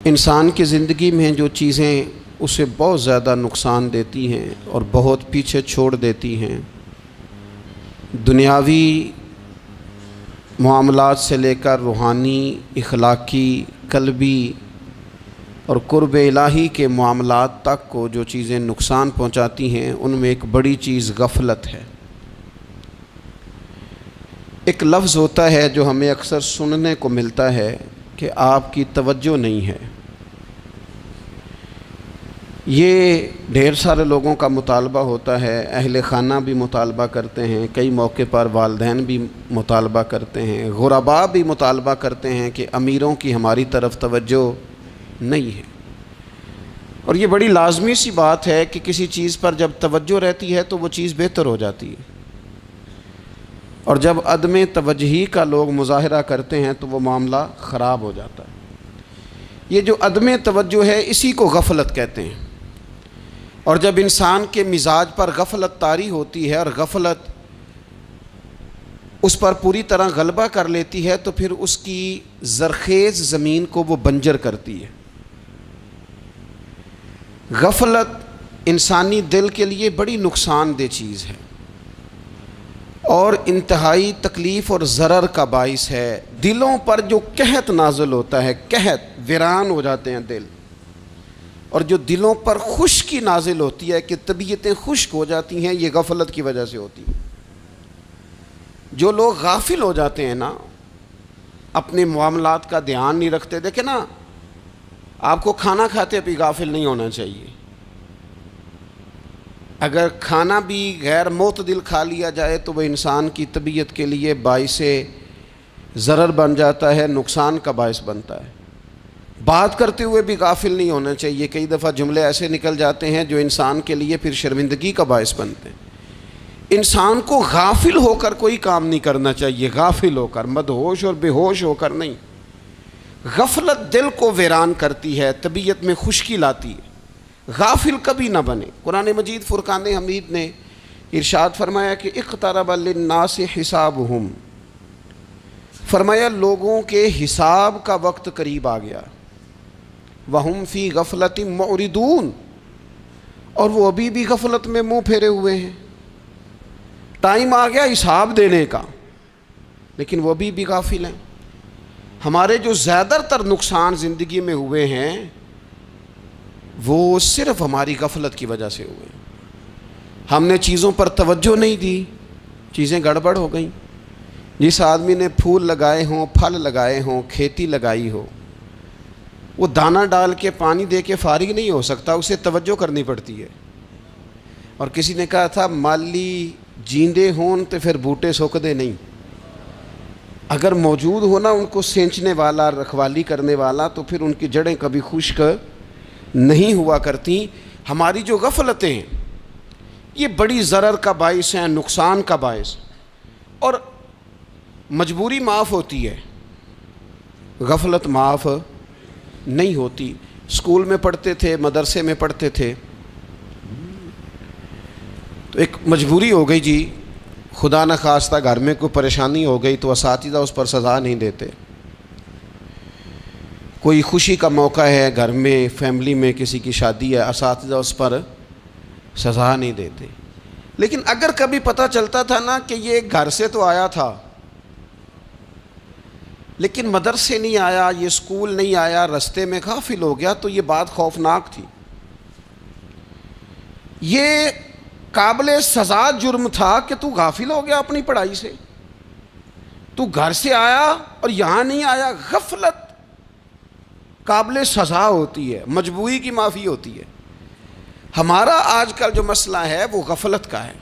انسان کی زندگی میں جو چیزیں اسے بہت زیادہ نقصان دیتی ہیں اور بہت پیچھے چھوڑ دیتی ہیں، دنیاوی معاملات سے لے کر روحانی، اخلاقی، قلبی اور قرب الہی کے معاملات تک کو جو چیزیں نقصان پہنچاتی ہیں، ان میں ایک بڑی چیز غفلت ہے۔ ایک لفظ ہوتا ہے جو ہمیں اکثر سننے کو ملتا ہے کہ آپ کی توجہ نہیں ہے۔ یہ ڈھیر سارے لوگوں کا مطالبہ ہوتا ہے، اہل خانہ بھی مطالبہ کرتے ہیں، کئی موقع پر والدین بھی مطالبہ کرتے ہیں، غرباء بھی مطالبہ کرتے ہیں کہ امیروں کی ہماری طرف توجہ نہیں ہے۔ اور یہ بڑی لازمی سی بات ہے کہ کسی چیز پر جب توجہ رہتی ہے تو وہ چیز بہتر ہو جاتی ہے، اور جب عدم توجہی کا لوگ مظاہرہ کرتے ہیں تو وہ معاملہ خراب ہو جاتا ہے۔ یہ جو عدم توجہ ہے اسی کو غفلت کہتے ہیں، اور جب انسان کے مزاج پر غفلت طاری ہوتی ہے اور غفلت اس پر پوری طرح غلبہ کر لیتی ہے تو پھر اس کی زرخیز زمین کو وہ بنجر کرتی ہے۔ غفلت انسانی دل کے لیے بڑی نقصان دہ چیز ہے اور انتہائی تکلیف اور ضرر کا باعث ہے۔ دلوں پر جو قحط نازل ہوتا ہے، قحط، ویران ہو جاتے ہیں دل، اور جو دلوں پر خشکی نازل ہوتی ہے کہ طبیعتیں خشک ہو جاتی ہیں، یہ غفلت کی وجہ سے ہوتی ہے۔ جو لوگ غافل ہو جاتے ہیں نا، اپنے معاملات کا دھیان نہیں رکھتے، دیکھیں نا، آپ کو کھانا کھاتے بھی غافل نہیں ہونا چاہیے۔ اگر کھانا بھی غیر معتدل کھا لیا جائے تو وہ انسان کی طبیعت کے لیے باعث ضرر بن جاتا ہے، نقصان کا باعث بنتا ہے۔ بات کرتے ہوئے بھی غافل نہیں ہونا چاہیے، کئی دفعہ جملے ایسے نکل جاتے ہیں جو انسان کے لیے پھر شرمندگی کا باعث بنتے ہیں۔ انسان کو غافل ہو کر کوئی کام نہیں کرنا چاہیے، غافل ہو کر، مدہوش اور بے ہوش ہو کر نہیں۔ غفلت دل کو ویران کرتی ہے، طبیعت میں خشکی لاتی ہے۔ غافل کبھی نہ بنے۔ قرآن مجید فرقان حمید نے ارشاد فرمایا کہ اقترب للناس حسابہم، فرمایا لوگوں کے حساب کا وقت قریب آ گیا، وہم فی غفلۃ معرضون، اور وہ ابھی بھی غفلت میں منہ پھیرے ہوئے ہیں۔ ٹائم آ گیا حساب دینے کا، لیکن وہ ابھی بھی غافل ہیں۔ ہمارے جو زیادہ تر نقصان زندگی میں ہوئے ہیں وہ صرف ہماری غفلت کی وجہ سے ہوئے۔ ہم نے چیزوں پر توجہ نہیں دی، چیزیں گڑبڑ ہو گئیں۔ جس آدمی نے پھول لگائے ہوں، پھل لگائے ہوں، کھیتی لگائی ہو، وہ دانہ ڈال کے پانی دے کے فارغ نہیں ہو سکتا، اسے توجہ کرنی پڑتی ہے۔ اور کسی نے کہا تھا مالی جیندے ہون تو پھر بوٹے سوکدے نہیں، اگر موجود ہونا ان کو سینچنے والا، رکھوالی کرنے والا، تو پھر ان کی جڑیں کبھی خشک نہیں ہوا کرتی۔ ہماری جو غفلتیں ہیں یہ بڑی ضرر کا باعث ہیں، نقصان کا باعث، اور مجبوری معاف ہوتی ہے، غفلت معاف نہیں ہوتی۔ اسکول میں پڑھتے تھے، مدرسے میں پڑھتے تھے، تو ایک مجبوری ہو گئی جی، خدا نخواستہ گھر میں کوئی پریشانی ہو گئی تو اساتذہ اس پر سزا نہیں دیتے۔ کوئی خوشی کا موقع ہے گھر میں، فیملی میں کسی کی شادی ہے، اساتذہ اس پر سزا نہیں دیتے۔ لیکن اگر کبھی پتہ چلتا تھا نا کہ یہ گھر سے تو آیا تھا لیکن مدرسے نہیں آیا، یہ اسکول نہیں آیا، رستے میں غافل ہو گیا، تو یہ بات خوفناک تھی۔ یہ قابل سزا جرم تھا کہ تو غافل ہو گیا اپنی پڑھائی سے، تو گھر سے آیا اور یہاں نہیں آیا۔ غفلت قابل سزا ہوتی ہے، مجبوری کی معافی ہوتی ہے۔ ہمارا آج کل جو مسئلہ ہے وہ غفلت کا ہے۔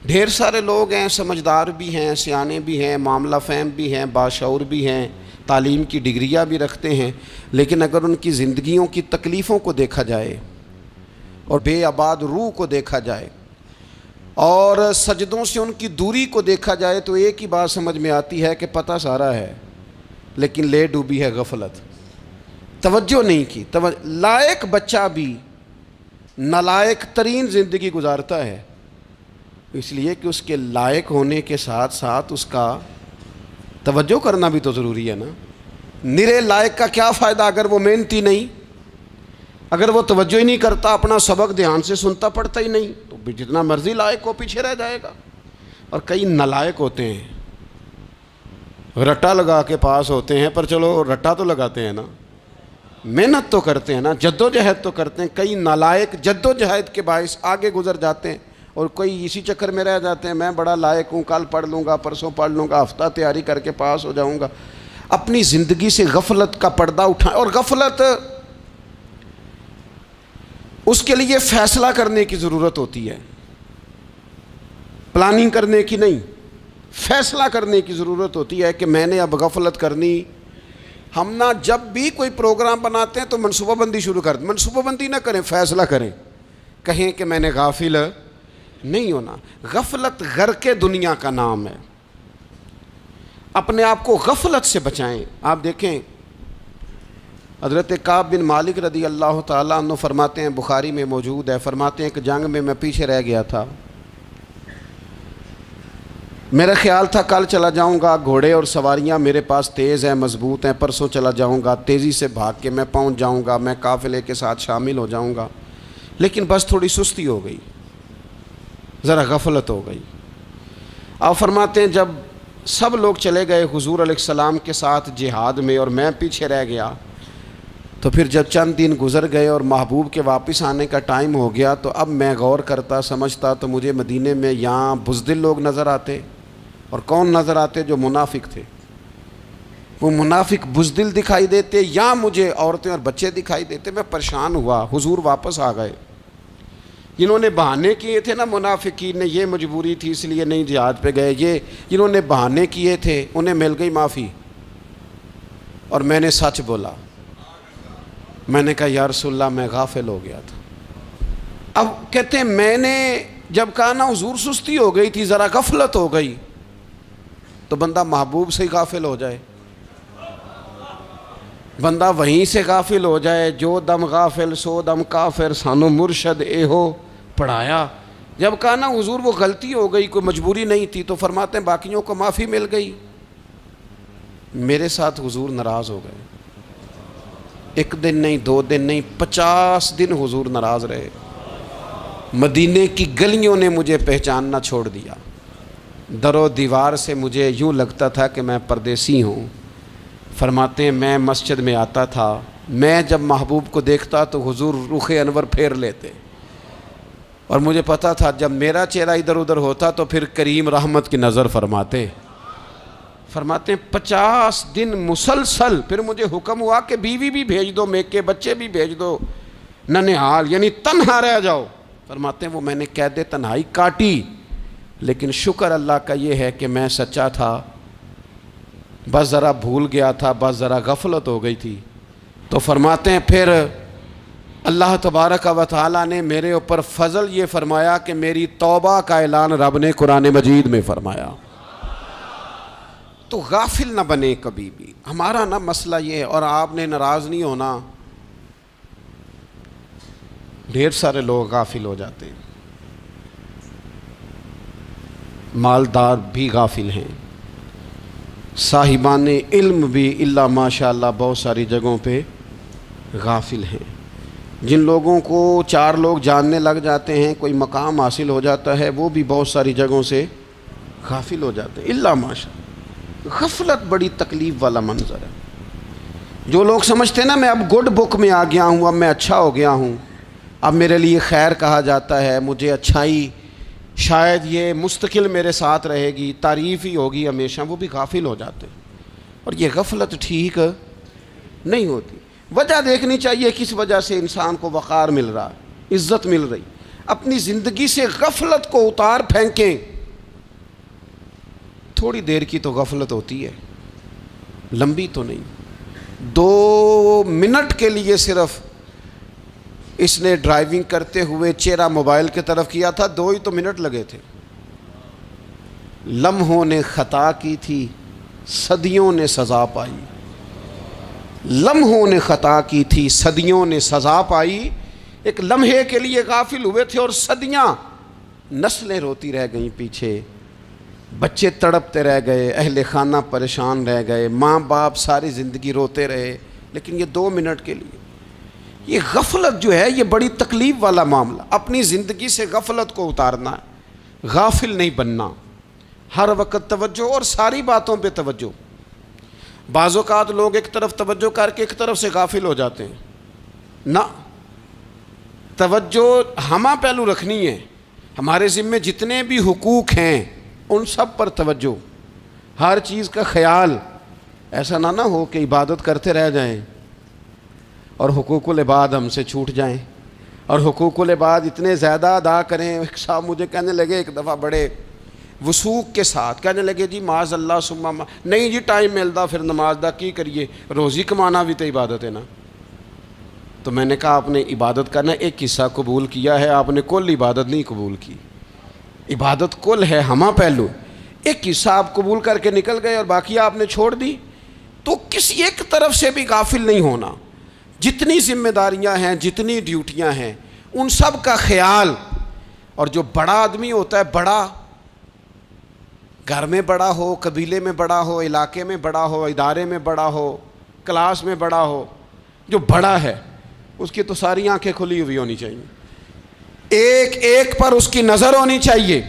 ڈھیر سارے لوگ ہیں، سمجھدار بھی ہیں، سیانے بھی ہیں، معاملہ فہم بھی ہیں، باشعور بھی ہیں، تعلیم کی ڈگریاں بھی رکھتے ہیں، لیکن اگر ان کی زندگیوں کی تکلیفوں کو دیکھا جائے اور بے آباد روح کو دیکھا جائے اور سجدوں سے ان کی دوری کو دیکھا جائے تو ایک ہی بات سمجھ میں آتی ہے کہ پتہ سارا ہے لیکن لے ڈوبی ہے غفلت، توجہ نہیں کی۔ لائق بچہ بھی نالائق ترین زندگی گزارتا ہے، اس لیے کہ اس کے لائق ہونے کے ساتھ ساتھ اس کا توجہ کرنا بھی تو ضروری ہے نا۔ نرے لائق کا کیا فائدہ اگر وہ محنتی نہیں، اگر وہ توجہ ہی نہیں کرتا، اپنا سبق دھیان سے سنتا پڑھتا ہی نہیں، تو بھی جتنا مرضی لائق ہو پیچھے رہ جائے گا۔ اور کئی نالائق ہوتے ہیں، رٹا لگا کے پاس ہوتے ہیں، پر چلو رٹا تو لگاتے ہیں نا، محنت تو کرتے ہیں نا، جد و جہد تو کرتے ہیں۔ کئی نالائق جد و جہد کے باعث آگے گزر جاتے ہیں، اور کوئی اسی چکر میں رہ جاتے ہیں، میں بڑا لائق ہوں، کل پڑھ لوں گا، پرسوں پڑھ لوں گا، ہفتہ تیاری کر کے پاس ہو جاؤں گا۔ اپنی زندگی سے غفلت کا پردہ اٹھائیں، اور غفلت اس کے لیے فیصلہ کرنے کی ضرورت ہوتی ہے، پلاننگ کرنے کی نہیں، فیصلہ کرنے کی ضرورت ہوتی ہے کہ میں نے اب غفلت کرنی۔ ہم نہ جب بھی کوئی پروگرام بناتے ہیں تو منصوبہ بندی شروع کر دیں، منصوبہ بندی نہ کریں، فیصلہ کریں، کہیں کہ میں نے غافل نہیں ہونا۔ غفلت غرق دنیا کا نام ہے، اپنے آپ کو غفلت سے بچائیں۔ آپ دیکھیں حضرت کعب بن مالک رضی اللہ تعالیٰ عنہ فرماتے ہیں، بخاری میں موجود ہے، فرماتے ہیں کہ جنگ میں پیچھے رہ گیا تھا، میرا خیال تھا کل چلا جاؤں گا، گھوڑے اور سواریاں میرے پاس تیز ہیں، مضبوط ہیں، پرسوں چلا جاؤں گا، تیزی سے بھاگ کے میں پہنچ جاؤں گا، میں قافلے کے ساتھ شامل ہو جاؤں گا، لیکن بس تھوڑی سستی ہو گئی، ذرا غفلت ہو گئی۔ آپ فرماتے ہیں جب سب لوگ چلے گئے حضور علیہ السلام کے ساتھ جہاد میں اور میں پیچھے رہ گیا، تو پھر جب چند دن گزر گئے اور محبوب کے واپس آنے کا ٹائم ہو گیا، تو اب میں غور کرتا سمجھتا تو مجھے مدینے میں یہاں بزدل لوگ نظر آتے، اور کون نظر آتے؟ جو منافق تھے، وہ منافق بزدل دکھائی دیتے، یا مجھے عورتیں اور بچے دکھائی دیتے۔ میں پریشان ہوا، حضور واپس آ گئے۔ جنہوں نے بہانے کیے تھے نا منافقین نے، یہ مجبوری تھی اس لیے نہیں جہاد پہ گئے، یہ جنہوں نے بہانے کیے تھے انہیں مل گئی معافی، اور میں نے سچ بولا، میں نے کہا یا رسول اللہ میں غافل ہو گیا تھا۔ اب کہتے ہیں میں نے جب کہا نا حضور سستی ہو گئی تھی، ذرا غفلت ہو گئی، تو بندہ محبوب سے ہی غافل ہو جائے، بندہ وہیں سے غافل ہو جائے۔ جو دم غافل سو دم کافر، سانو مرشد اے ہو پڑھایا۔ جب کہا نا حضور وہ غلطی ہو گئی، کوئی مجبوری نہیں تھی، تو فرماتے ہیں باقیوں کو معافی مل گئی، میرے ساتھ حضور ناراض ہو گئے۔ ایک دن نہیں، 2 دن نہیں، 50 دن حضور ناراض رہے۔ مدینے کی گلیوں نے مجھے پہچاننا چھوڑ دیا، در و دیوار سے مجھے یوں لگتا تھا کہ میں پردیسی ہوں۔ فرماتے ہیں میں مسجد میں آتا تھا، میں جب محبوب کو دیکھتا تو حضور رخ انور پھیر لیتے، اور مجھے پتا تھا جب میرا چہرہ ادھر ادھر ہوتا تو پھر کریم رحمت کی نظر فرماتے۔ فرماتے ہیں 50 دن مسلسل، پھر مجھے حکم ہوا کہ بیوی بھی بھیج دو، میکے بچے بھی بھیج دو، ننھال یعنی تنہا رہ جاؤ۔ فرماتے ہیں وہ میں نے قید تنہائی کاٹی، لیکن شکر اللہ کا یہ ہے کہ میں سچا تھا، بس ذرا بھول گیا تھا، بس ذرا غفلت ہو گئی تھی۔ تو فرماتے ہیں پھر اللہ تبارک و تعالیٰ نے میرے اوپر فضل یہ فرمایا کہ میری توبہ کا اعلان رب نے قرآن مجید میں فرمایا۔ تو غافل نہ بنے کبھی بھی۔ ہمارا نا مسئلہ یہ ہے، اور آپ نے ناراض نہیں ہونا، ڈھیر سارے لوگ غافل ہو جاتے ہیں، مالدار بھی غافل ہیں، صاحبان علم بھی الا ماشاء اللہ بہت ساری جگہوں پہ غافل ہیں۔ جن لوگوں کو 4 لوگ جاننے لگ جاتے ہیں، کوئی مقام حاصل ہو جاتا ہے، وہ بھی بہت ساری جگہوں سے غافل ہو جاتے ہیں الا ماشاء اللہ۔ غفلت بڑی تکلیف والا منظر ہے۔ جو لوگ سمجھتے ہیں نا میں اب گڈ بک میں آ گیا ہوں، اب میں اچھا ہو گیا ہوں، اب میرے لیے خیر کہا جاتا ہے، مجھے اچھائی شاید یہ مستقل میرے ساتھ رہے گی، تعریف ہی ہوگی ہمیشہ، وہ بھی غافل ہو جاتے ہیں۔ اور یہ غفلت ٹھیک نہیں ہوتی۔ وجہ دیکھنی چاہیے کس وجہ سے انسان کو وقار مل رہا، عزت مل رہی۔ اپنی زندگی سے غفلت کو اتار پھینکیں۔ تھوڑی دیر کی تو غفلت ہوتی ہے، لمبی تو نہیں۔ 2 منٹ کے لیے صرف اس نے ڈرائیونگ کرتے ہوئے چہرہ موبائل کی طرف کیا تھا، 2 ہی تو منٹ لگے تھے۔ لمحوں نے خطا کی تھی، صدیوں نے سزا پائی۔ لمحوں نے خطا کی تھی، صدیوں نے سزا پائی۔ ایک لمحے کے لیے غافل ہوئے تھے اور صدیاں، نسلیں روتی رہ گئیں پیچھے۔ بچے تڑپتے رہ گئے، اہل خانہ پریشان رہ گئے، ماں باپ ساری زندگی روتے رہے، لیکن یہ 2 منٹ کے لیے یہ غفلت جو ہے یہ بڑی تکلیف والا معاملہ. اپنی زندگی سے غفلت کو اتارنا ہے، غافل نہیں بننا، ہر وقت توجہ اور ساری باتوں پہ توجہ. بعض اوقات لوگ ایک طرف توجہ کر کے ایک طرف سے غافل ہو جاتے ہیں. نہ، توجہ ہمہ پہلو رکھنی ہے. ہمارے ذمے جتنے بھی حقوق ہیں ان سب پر توجہ، ہر چیز کا خیال. ایسا نہ ہو کہ عبادت کرتے رہ جائیں اور حقوق العباد ہم سے چھوٹ جائیں، اور حقوق العباد اتنے زیادہ ادا کریں. ایک صاحب مجھے کہنے لگے ایک دفعہ بڑے وثوق کے ساتھ کہنے لگے جی معاذ اللہ ثم نہیں جی ٹائم ملتا پھر نماز دا کی کریے، روزی کمانا بھی تو عبادت ہے نا. تو میں نے کہا آپ نے عبادت کرنا ایک حصہ قبول کیا ہے، آپ نے کل عبادت نہیں قبول کی. عبادت کل ہے، ہمہ پہلو. ایک حصہ آپ قبول کر کے نکل گئے اور باقی آپ نے چھوڑ دی. تو کسی ایک طرف سے بھی غافل نہیں ہونا. جتنی ذمہ داریاں ہیں، جتنی ڈیوٹیاں ہیں، ان سب کا خیال. اور جو بڑا آدمی ہوتا ہے، بڑا گھر میں بڑا ہو، قبیلے میں بڑا ہو، علاقے میں بڑا ہو، ادارے میں بڑا ہو، کلاس میں بڑا ہو، جو بڑا ہے اس کی تو ساری آنکھیں کھلی ہوئی ہونی چاہیے. ایک ایک پر اس کی نظر ہونی چاہیے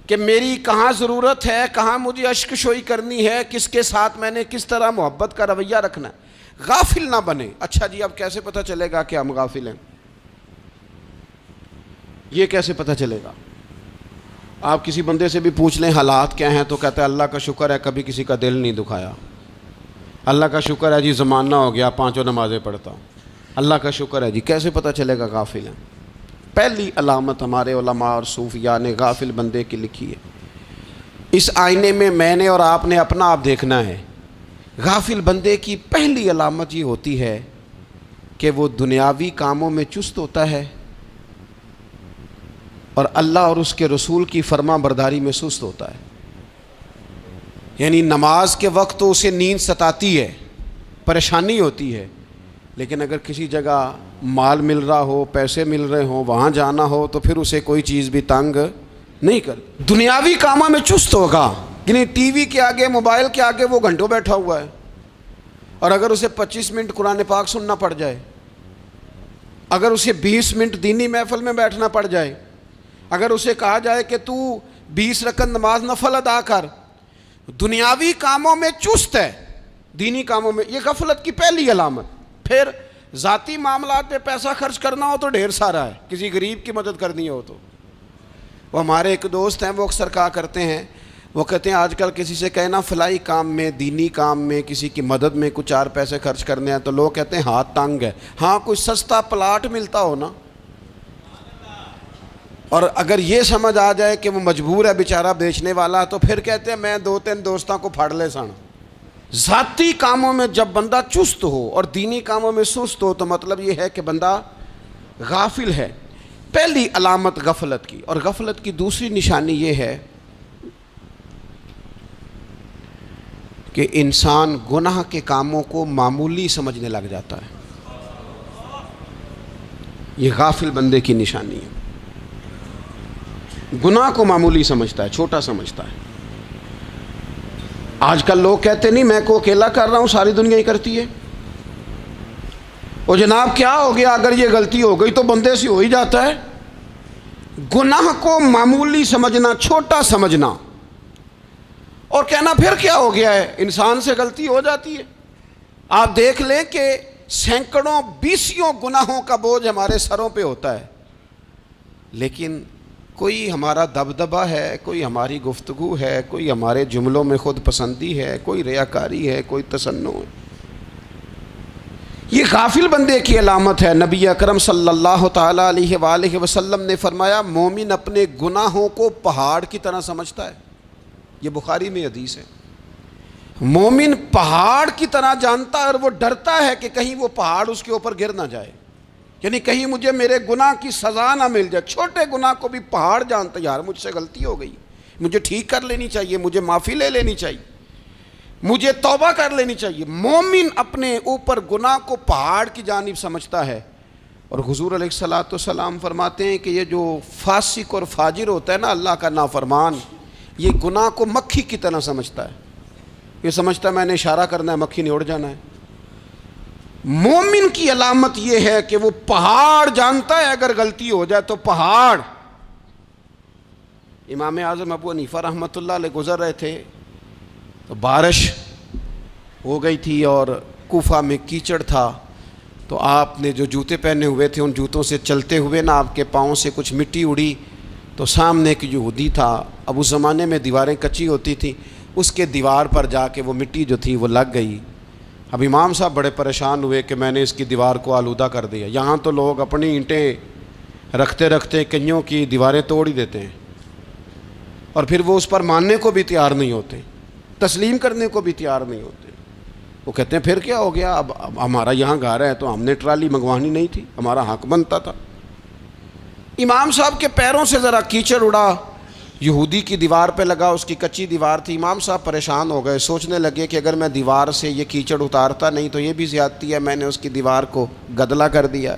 کہ میری کہاں ضرورت ہے، کہاں مجھے اشک شوئی کرنی ہے، کس کے ساتھ میں نے کس طرح محبت کا رویہ رکھنا ہے. غافل نہ بنے. اچھا جی اب کیسے پتہ چلے گا کہ ہم غافل ہیں؟ یہ کیسے پتہ چلے گا؟ آپ کسی بندے سے بھی پوچھ لیں حالات کیا ہیں تو کہتا ہے اللہ کا شکر ہے کبھی کسی کا دل نہیں دکھایا، اللہ کا شکر ہے جی زمانہ ہو گیا 5 نمازیں پڑھتا ہوں، اللہ کا شکر ہے جی. کیسے پتہ چلے گا غافل ہیں؟ پہلی علامت ہمارے علماء اور صوفیاء نے غافل بندے کی لکھی ہے. اس آئینے میں نے اور آپ نے اپنا آپ دیکھنا ہے. غافل بندے کی پہلی علامت یہ ہوتی ہے کہ وہ دنیاوی کاموں میں چست ہوتا ہے اور اللہ اور اس کے رسول کی فرما برداری میں سست ہوتا ہے. یعنی نماز کے وقت تو اسے نیند ستاتی ہے، پریشانی ہوتی ہے، لیکن اگر کسی جگہ مال مل رہا ہو، پیسے مل رہے ہوں، وہاں جانا ہو تو پھر اسے کوئی چیز بھی تنگ نہیں کر. دنیاوی کاموں میں چست ہوگا، یعنی ٹی وی کے آگے، موبائل کے آگے وہ گھنٹوں بیٹھا ہوا ہے. اور اگر اسے 25 منٹ قرآن پاک سننا پڑ جائے، اگر اسے 20 منٹ دینی محفل میں بیٹھنا پڑ جائے، اگر اسے کہا جائے کہ تو 20 رکعت نماز نفل ادا کر، دنیاوی کاموں میں چست ہے، دینی کاموں میں، یہ غفلت کی پہلی علامت. پھر ذاتی معاملات پہ پیسہ خرچ کرنا ہو تو ڈھیر سارا ہے، کسی غریب کی مدد کرنی ہو تو. وہ ہمارے ایک دوست ہیں، وہ اکثر کہا کرتے ہیں، وہ کہتے ہیں آج کل کسی سے کہنا فلائی کام میں، دینی کام میں، کسی کی مدد میں کچھ 4 پیسے خرچ کرنے ہیں تو لوگ کہتے ہیں ہاتھ تنگ ہے. ہاں کوئی سستا پلاٹ ملتا ہو نا، اور اگر یہ سمجھ آ جائے کہ وہ مجبور ہے بیچارہ بیچنے والا، تو پھر کہتے ہیں میں 2-3 دوستوں کو پھاڑ لے سن. ذاتی کاموں میں جب بندہ چست ہو اور دینی کاموں میں سست ہو تو مطلب یہ ہے کہ بندہ غافل ہے. پہلی علامت غفلت کی. اور غفلت کی دوسری نشانی یہ ہے کہ انسان گناہ کے کاموں کو معمولی سمجھنے لگ جاتا ہے. یہ غافل بندے کی نشانی ہے. گناہ کو معمولی سمجھتا ہے، چھوٹا سمجھتا ہے. آج کل لوگ کہتے نہیں میں کو اکیلا کر رہا ہوں، ساری دنیا ہی کرتی ہے. اور جناب کیا ہو گیا اگر یہ غلطی ہو گئی تو بندے سے ہو ہی جاتا ہے. گناہ کو معمولی سمجھنا، چھوٹا سمجھنا اور کہنا پھر کیا ہو گیا ہے، انسان سے غلطی ہو جاتی ہے. آپ دیکھ لیں کہ سینکڑوں بیسیوں گناہوں کا بوجھ ہمارے سروں پہ ہوتا ہے، لیکن کوئی ہمارا دبدبہ ہے، کوئی ہماری گفتگو ہے، کوئی ہمارے جملوں میں خود پسندی ہے، کوئی ریاکاری ہے، کوئی تصنع ہے. یہ غافل بندے کی علامت ہے. نبی اکرم صلی اللہ تعالیٰ علیہ وآلہ وسلم نے فرمایا مومن اپنے گناہوں کو پہاڑ کی طرح سمجھتا ہے. یہ بخاری میں حدیث ہے. مومن پہاڑ کی طرح جانتا ہے اور وہ ڈرتا ہے کہ کہیں وہ پہاڑ اس کے اوپر گر نہ جائے، یعنی کہیں مجھے میرے گناہ کی سزا نہ مل جائے. چھوٹے گناہ کو بھی پہاڑ جانتا ہے، یار مجھ سے غلطی ہو گئی، مجھے ٹھیک کر لینی چاہیے، مجھے معافی لے لینی چاہیے، مجھے توبہ کر لینی چاہیے. مومن اپنے اوپر گناہ کو پہاڑ کی جانب سمجھتا ہے. اور حضور علیہ الصلوۃ والسلام فرماتے ہیں کہ یہ جو فاسق اور فاجر ہوتا ہے نا، اللہ کا نافرمان، یہ گناہ کو مکھی کی طرح سمجھتا ہے، یہ سمجھتا ہے میں نے اشارہ کرنا ہے مکھی نے اڑ جانا ہے۔ مومن کی علامت یہ ہے کہ وہ پہاڑ جانتا ہے اگر غلطی ہو جائے تو پہاڑ۔ امام اعظم ابو حنیفہ رحمۃ اللہ علیہ گزر رہے تھے تو بارش ہو گئی تھی اور کوفہ میں کیچڑ تھا، تو آپ نے جو جوتے پہنے ہوئے تھے ان جوتوں سے چلتے ہوئے نا آپ کے پاؤں سے کچھ مٹی اڑی، تو سامنے ایک یہودی تھا، اب اس زمانے میں دیواریں کچی ہوتی تھیں، اس کے دیوار پر جا کے وہ مٹی جو تھی وہ لگ گئی۔ اب امام صاحب بڑے پریشان ہوئے کہ میں نے اس کی دیوار کو آلودہ کر دیا۔ یہاں تو لوگ اپنی اینٹیں رکھتے رکھتے کئیوں کی دیواریں توڑ ہی دیتے ہیں، اور پھر وہ اس پر ماننے کو بھی تیار نہیں ہوتے، تسلیم کرنے کو بھی تیار نہیں ہوتے۔ وہ کہتے ہیں پھر کیا ہو گیا، اب ہمارا یہاں گھر ہے تو ہم نے ٹرالی منگوانی نہیں تھی، ہمارا حق بنتا تھا۔ امام صاحب کے پیروں سے ذرا کیچڑ اڑا، یہودی کی دیوار پہ لگا، اس کی کچی دیوار تھی۔ امام صاحب پریشان ہو گئے، سوچنے لگے کہ اگر میں دیوار سے یہ کیچڑ اتارتا نہیں تو یہ بھی زیادتی ہے، میں نے اس کی دیوار کو گدلا کر دیا،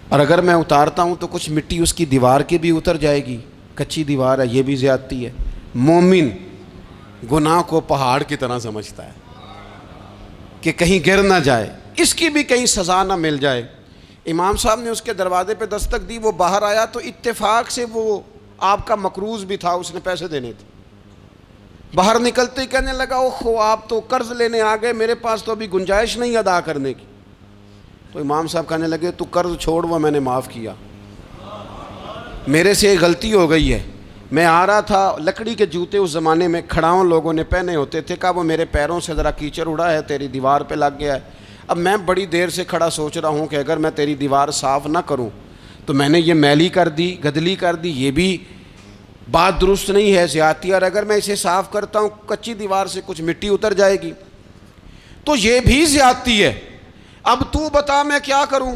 اور اگر میں اتارتا ہوں تو کچھ مٹی اس کی دیوار کی بھی اتر جائے گی، کچی دیوار ہے، یہ بھی زیادتی ہے۔ مومن گناہ کو پہاڑ کی طرح سمجھتا ہے کہ کہیں گر نہ جائے، اس کی بھی کہیں سزا نہ مل جائے۔ امام صاحب نے اس کے دروازے پہ دستک دی، وہ باہر آیا تو اتفاق سے وہ آپ کا مقروض بھی تھا، اس نے پیسے دینے تھے۔ باہر نکلتے ہی کہنے لگا اوہ آپ تو قرض لینے آ گئے، میرے پاس تو ابھی گنجائش نہیں ادا کرنے کی۔ تو امام صاحب کہنے لگے تو قرض چھوڑ، وہ میں نے معاف کیا، میرے سے غلطی ہو گئی ہے، میں آ رہا تھا، لکڑی کے جوتے اس زمانے میں کھڑاؤں لوگوں نے پہنے ہوتے تھے، کہا وہ میرے پیروں سے ذرا کیچڑ اڑا ہے، تیری دیوار پہ لگ گیا ہے۔ اب میں بڑی دیر سے کھڑا سوچ رہا ہوں کہ اگر میں تیری دیوار صاف نہ کروں تو میں نے یہ میلی کر دی، گدلی کر دی، یہ بھی بات درست نہیں ہے، زیادتی، اور اگر میں اسے صاف کرتا ہوں کچی دیوار سے کچھ مٹی اتر جائے گی تو یہ بھی زیادتی ہے، اب تو بتا میں کیا کروں۔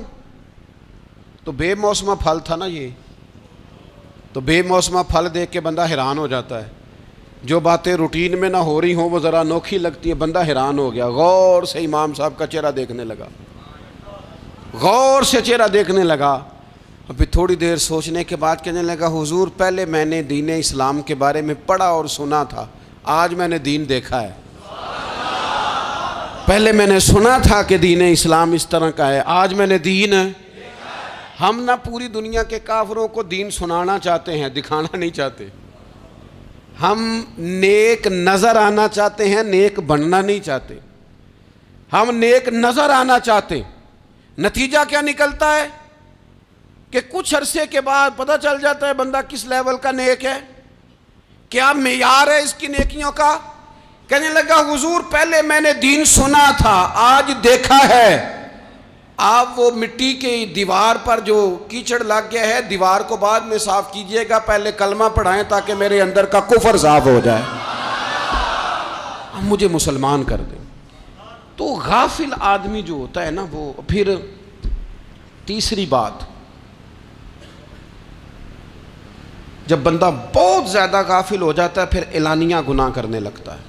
تو بے موسمہ پھل تھا نا یہ، تو بے موسمہ پھل دیکھ کے بندہ حیران ہو جاتا ہے، جو باتیں روٹین میں نہ ہو رہی ہوں وہ ذرا انوکھی لگتی ہے، بندہ حیران ہو گیا، غور سے امام صاحب کا چہرہ دیکھنے لگا، غور سے چہرہ دیکھنے لگا، اور پھر تھوڑی دیر سوچنے کے بعد کہنے لگا حضور پہلے میں نے دین اسلام کے بارے میں پڑھا اور سنا تھا، آج میں نے دین دیکھا ہے۔ پہلے میں نے سنا تھا کہ دین اسلام اس طرح کا ہے، آج میں نے دین ہم نہ پوری دنیا کے کافروں کو دین سنانا چاہتے ہیں، دکھانا نہیں چاہتے، ہم نیک نظر آنا چاہتے ہیں، نیک بننا نہیں چاہتے، ہم نیک نظر آنا چاہتے۔ نتیجہ کیا نکلتا ہے کہ کچھ عرصے کے بعد پتہ چل جاتا ہے بندہ کس لیول کا نیک ہے، کیا معیار ہے اس کی نیکیوں کا۔ کہنے لگا حضور پہلے میں نے دین سنا تھا، آج دیکھا ہے۔ آپ وہ مٹی کی دیوار پر جو کیچڑ لگ گیا ہے، دیوار کو بعد میں صاف کیجئے گا، پہلے کلمہ پڑھائیں تاکہ میرے اندر کا کفر صاف ہو جائے، مجھے مسلمان کر دیں۔ تو غافل آدمی جو ہوتا ہے نا، وہ پھر تیسری بات، جب بندہ بہت زیادہ غافل ہو جاتا ہے پھر اعلانیہ گناہ کرنے لگتا ہے۔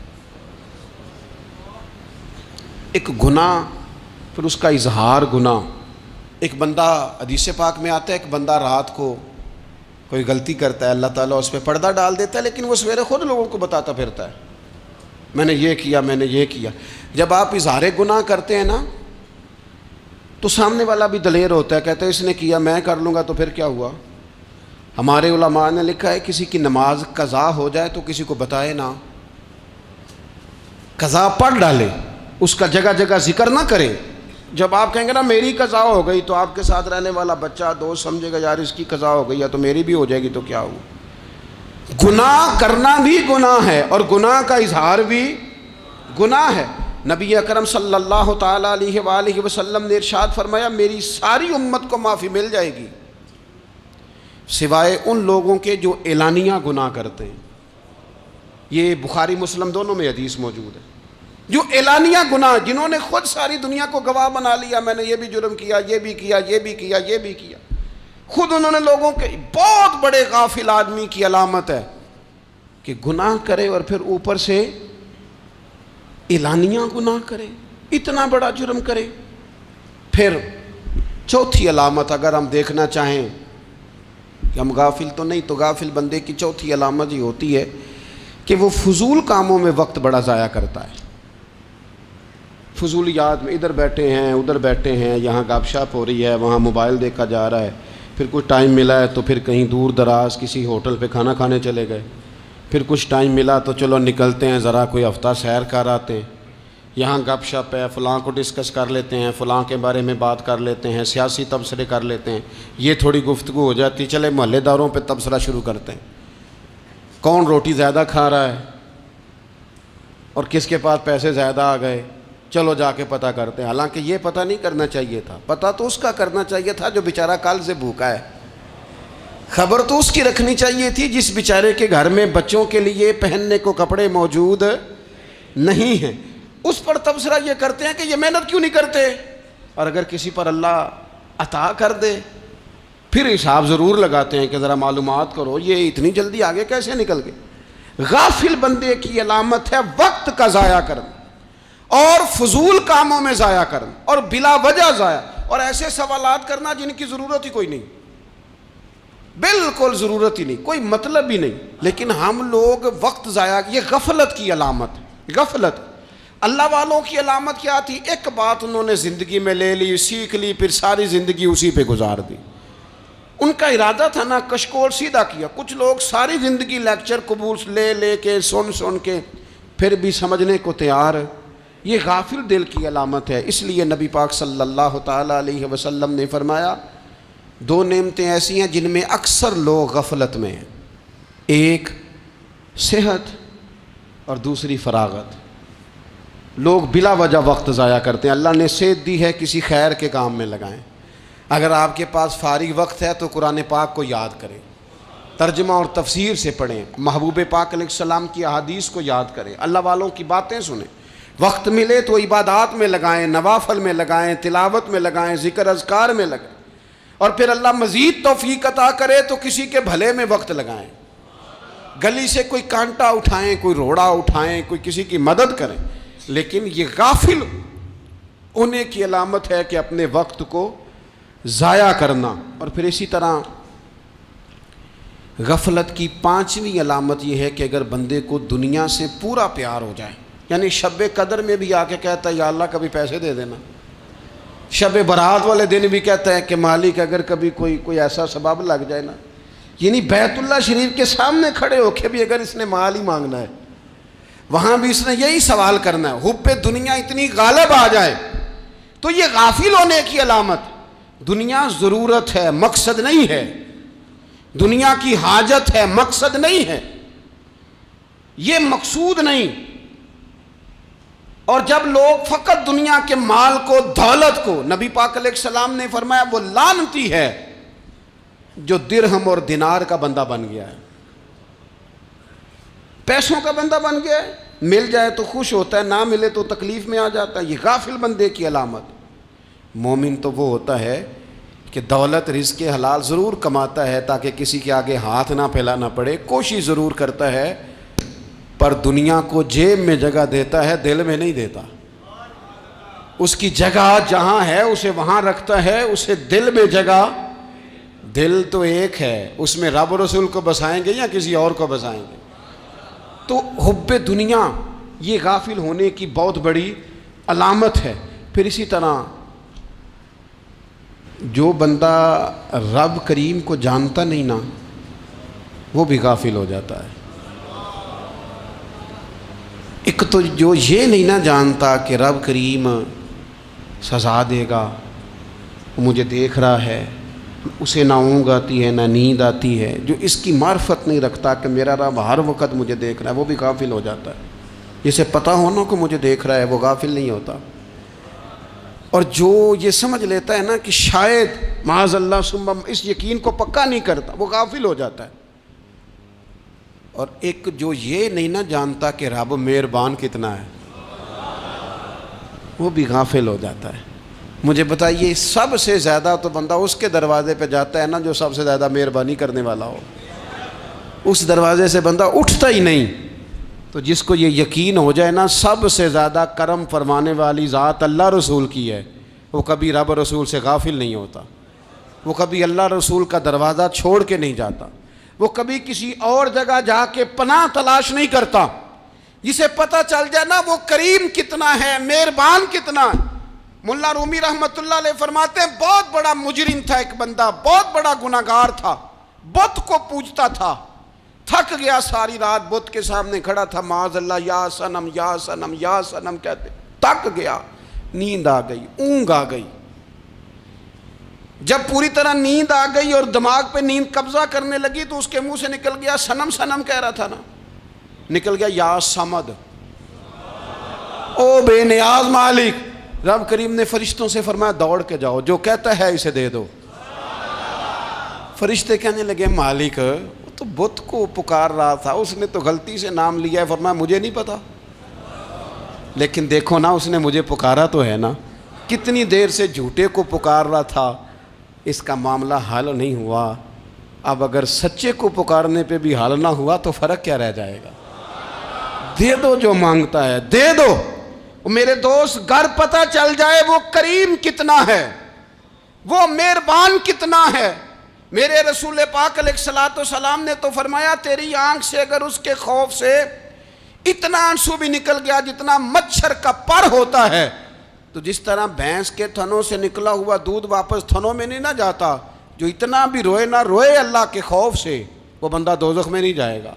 ایک گناہ پھر اس کا اظہار گناہ، ایک بندہ حدیث پاک میں آتا ہے، ایک بندہ رات کو کوئی غلطی کرتا ہے، اللہ تعالیٰ اس پہ پردہ ڈال دیتا ہے، لیکن وہ سویرے خود لوگوں کو بتاتا پھرتا ہے میں نے یہ کیا، میں نے یہ کیا۔ جب آپ اظہار گناہ کرتے ہیں نا تو سامنے والا بھی دلیر ہوتا ہے، کہتا ہے اس نے کیا میں کر لوں گا تو پھر کیا ہوا۔ ہمارے علماء نے لکھا ہے کسی کی نماز قضا ہو جائے تو کسی کو بتائے نہ، قضا پڑھ ڈالے، اس کا جگہ جگہ ذکر نہ کرے۔ جب آپ کہیں گے نا میری قضا ہو گئی تو آپ کے ساتھ رہنے والا بچہ دوست سمجھے گا یار اس کی قضا ہو گئی ہے تو میری بھی ہو جائے گی تو کیا ہوا۔ گناہ کرنا بھی گناہ ہے اور گناہ کا اظہار بھی گناہ ہے۔ نبی اکرم صلی اللہ تعالیٰ علیہ وآلہ وسلم نے ارشاد فرمایا میری ساری امت کو معافی مل جائے گی سوائے ان لوگوں کے جو اعلانیہ گناہ کرتے ہیں۔ یہ بخاری مسلم دونوں میں حدیث موجود ہے۔ جو اعلانیہ گناہ، جنہوں نے خود ساری دنیا کو گواہ بنا لیا، میں نے یہ بھی جرم کیا، یہ بھی کیا، یہ بھی کیا، یہ بھی کیا، خود انہوں نے لوگوں کے، بہت بڑے غافل آدمی کی علامت ہے کہ گناہ کرے اور پھر اوپر سے اعلانیہ گناہ کرے، اتنا بڑا جرم کرے۔ پھر چوتھی علامت اگر ہم دیکھنا چاہیں کہ ہم غافل تو نہیں. تو غافل بندے کی چوتھی علامت یہ ہوتی ہے کہ وہ فضول کاموں میں وقت بڑا ضائع کرتا ہے. فضولیات میں ادھر بیٹھے ہیں ادھر بیٹھے ہیں, یہاں گپ شپ ہو رہی ہے, وہاں موبائل دیکھا جا رہا ہے, پھر کچھ ٹائم ملا ہے تو پھر کہیں دور دراز کسی ہوٹل پہ کھانا کھانے چلے گئے, پھر کچھ ٹائم ملا تو چلو نکلتے ہیں ذرا کوئی ہفتہ سیر کر آتے ہیں, یہاں گپ شپ ہے, فلاں کو ڈسکس کر لیتے ہیں, فلاں کے بارے میں بات کر لیتے ہیں, سیاسی تبصرے کر لیتے ہیں, یہ تھوڑی گفتگو ہو جاتی, چلے محلے داروں پہ تبصرہ شروع کرتے ہیں, کون روٹی زیادہ کھا رہا ہے اور کس کے پاس پیسے زیادہ آ گئے, چلو جا کے پتہ کرتے ہیں. حالانکہ یہ پتہ نہیں کرنا چاہیے تھا, پتہ تو اس کا کرنا چاہیے تھا جو بیچارہ کل سے بھوکا ہے. خبر تو اس کی رکھنی چاہیے تھی جس بیچارے کے گھر میں بچوں کے لیے پہننے کو کپڑے موجود نہیں ہیں. اس پر تبصرہ یہ کرتے ہیں کہ یہ محنت کیوں نہیں کرتے, اور اگر کسی پر اللہ عطا کر دے پھر حساب ضرور لگاتے ہیں کہ ذرا معلومات کرو یہ اتنی جلدی آگے کیسے نکل گئے. غافل بندے کی علامت ہے وقت کا ضائع کرنا اور فضول کاموں میں ضائع کرنا اور بلا وجہ ضائع, اور ایسے سوالات کرنا جن کی ضرورت ہی کوئی نہیں, بالکل ضرورت ہی نہیں, کوئی مطلب ہی نہیں, لیکن ہم لوگ وقت ضائع. یہ غفلت کی علامت, غفلت. اللہ والوں کی علامت کیا تھی؟ ایک بات انہوں نے زندگی میں لے لی, سیکھ لی, پھر ساری زندگی اسی پہ گزار دی. ان کا ارادہ تھا نا کشکول سیدھا کیا. کچھ لوگ ساری زندگی لیکچر قبول لے کے سن کے پھر بھی سمجھنے کو تیار. یہ غافل دل کی علامت ہے. اس لیے نبی پاک صلی اللہ تعالیٰ علیہ وسلم نے فرمایا دو نعمتیں ایسی ہیں جن میں اکثر لوگ غفلت میں ہیں, ایک صحت اور دوسری فراغت. لوگ بلا وجہ وقت ضائع کرتے ہیں. اللہ نے صحت دی ہے, کسی خیر کے کام میں لگائیں. اگر آپ کے پاس فارغ وقت ہے تو قرآن پاک کو یاد کریں, ترجمہ اور تفسیر سے پڑھیں, محبوب پاک علیہ السلام کی احادیث کو یاد کریں, اللہ والوں کی باتیں سنیں. وقت ملے تو عبادات میں لگائیں, نوافل میں لگائیں, تلاوت میں لگائیں, ذکر اذکار میں لگائیں, اور پھر اللہ مزید توفیق عطا کرے تو کسی کے بھلے میں وقت لگائیں. گلی سے کوئی کانٹا اٹھائیں, کوئی روڑا اٹھائیں, کوئی کسی کی مدد کریں. لیکن یہ غافل ہونے کی علامت ہے کہ اپنے وقت کو ضائع کرنا. اور پھر اسی طرح غفلت کی پانچویں علامت یہ ہے کہ اگر بندے کو دنیا سے پورا پیار ہو جائے, یعنی شب قدر میں بھی آ کے کہتا ہے یا اللہ کبھی پیسے دے دینا, شب برات والے دن بھی کہتا ہے کہ مالک اگر کبھی کوئی ایسا سبب لگ جائے نا, یعنی بیت اللہ شریف کے سامنے کھڑے ہو کے بھی اگر اس نے مال ہی مانگنا ہے وہاں بھی اس نے یہی سوال کرنا ہے, حب دنیا اتنی غالب آ جائے. تو یہ غافل ہونے کی علامت. دنیا ضرورت ہے, مقصد نہیں ہے. دنیا کی حاجت ہے, مقصد نہیں ہے. یہ مقصود نہیں. اور جب لوگ فقط دنیا کے مال کو, دولت کو, نبی پاک علیہ السلام نے فرمایا وہ لعنتی ہے جو درہم اور دینار کا بندہ بن گیا ہے, پیسوں کا بندہ بن گیا ہے. مل جائے تو خوش ہوتا ہے, نہ ملے تو تکلیف میں آ جاتا ہے. یہ غافل بندے کی علامت. مومن تو وہ ہوتا ہے کہ دولت رزق حلال ضرور کماتا ہے تاکہ کسی کے آگے ہاتھ نہ پھیلانا پڑے, کوشش ضرور کرتا ہے, پر دنیا کو جیب میں جگہ دیتا ہے, دل میں نہیں دیتا. اس کی جگہ جہاں ہے اسے وہاں رکھتا ہے, اسے دل میں جگہ. دل تو ایک ہے, اس میں رب و رسول کو بسائیں گے یا کسی اور کو بسائیں گے. تو حب دنیا یہ غافل ہونے کی بہت بڑی علامت ہے. پھر اسی طرح جو بندہ رب کریم کو جانتا نہیں نا وہ بھی غافل ہو جاتا ہے. ایک تو جو یہ نہیں نہ جانتا کہ رب کریم سزا دے گا, مجھے دیکھ رہا ہے, اسے نہ اونگ آتی ہے نہ نیند آتی ہے, جو اس کی معرفت نہیں رکھتا کہ میرا رب ہر وقت مجھے دیکھ رہا ہے, وہ بھی غافل ہو جاتا ہے. جسے پتہ ہونا کہ مجھے دیکھ رہا ہے وہ غافل نہیں ہوتا. اور جو یہ سمجھ لیتا ہے نا کہ شاید معاذ اللہ ثم, اس یقین کو پکا نہیں کرتا, وہ غافل ہو جاتا ہے. اور ایک جو یہ نہیں نہ جانتا کہ رب مہربان کتنا ہے وہ بھی غافل ہو جاتا ہے. مجھے بتائیے سب سے زیادہ تو بندہ اس کے دروازے پہ جاتا ہے نا جو سب سے زیادہ مہربانی کرنے والا ہو, اس دروازے سے بندہ اٹھتا ہی نہیں. تو جس کو یہ یقین ہو جائے نا سب سے زیادہ کرم فرمانے والی ذات اللہ رسول کی ہے, وہ کبھی رب رسول سے غافل نہیں ہوتا. وہ کبھی اللہ رسول کا دروازہ چھوڑ کے نہیں جاتا، وہ کبھی کسی اور جگہ جا کے پناہ تلاش نہیں کرتا۔ جسے پتہ چل جائے نا وہ کریم کتنا ہے، مہربان کتنا ہے۔ ملا رومی رحمت اللہ علیہ فرماتے ہیں بہت بڑا مجرم تھا ایک بندہ، بہت بڑا گناہگار تھا، بت کو پوجتا تھا، تھک گیا ساری رات بت کے سامنے کھڑا تھا، معاذ اللہ یا صنم یا صنم یا صنم کہتے، تھک گیا، نیند آ گئی، اونگ آ گئی۔ جب پوری طرح نیند آ گئی اور دماغ پہ نیند قبضہ کرنے لگی تو اس کے منہ سے نکل گیا، صنم صنم کہہ رہا تھا نا، نکل گیا یا صمد، او بے نیاز مالک۔ رب کریم نے فرشتوں سے فرمایا دوڑ کے جاؤ، جو کہتا ہے اسے دے دو۔ فرشتے کہنے لگے مالک وہ تو بت کو پکار رہا تھا، اس نے تو غلطی سے نام لیا ہے۔ فرمایا مجھے نہیں پتا، لیکن دیکھو نا اس نے مجھے پکارا تو ہے نا، کتنی دیر سے جھوٹے کو پکار رہا تھا، اس کا معاملہ حل نہیں ہوا۔ اب اگر سچے کو پکارنے پہ بھی حل نہ ہوا تو فرق کیا رہ جائے گا؟ دے دو جو مانگتا ہے، دے دو۔ میرے دوست گھر پتہ چل جائے وہ کریم کتنا ہے، وہ مہربان کتنا ہے۔ میرے رسول پاک علیہ الصلوۃ والسلام نے تو فرمایا تیری آنکھ سے اگر اس کے خوف سے اتنا آنسو بھی نکل گیا جتنا مچھر کا پر ہوتا ہے، تو جس طرح بھینس کے تھنوں سے نکلا ہوا دودھ واپس تھنوں میں نہیں نہ جاتا، جو اتنا بھی روئے نہ روئے اللہ کے خوف سے، وہ بندہ دوزخ میں نہیں جائے گا۔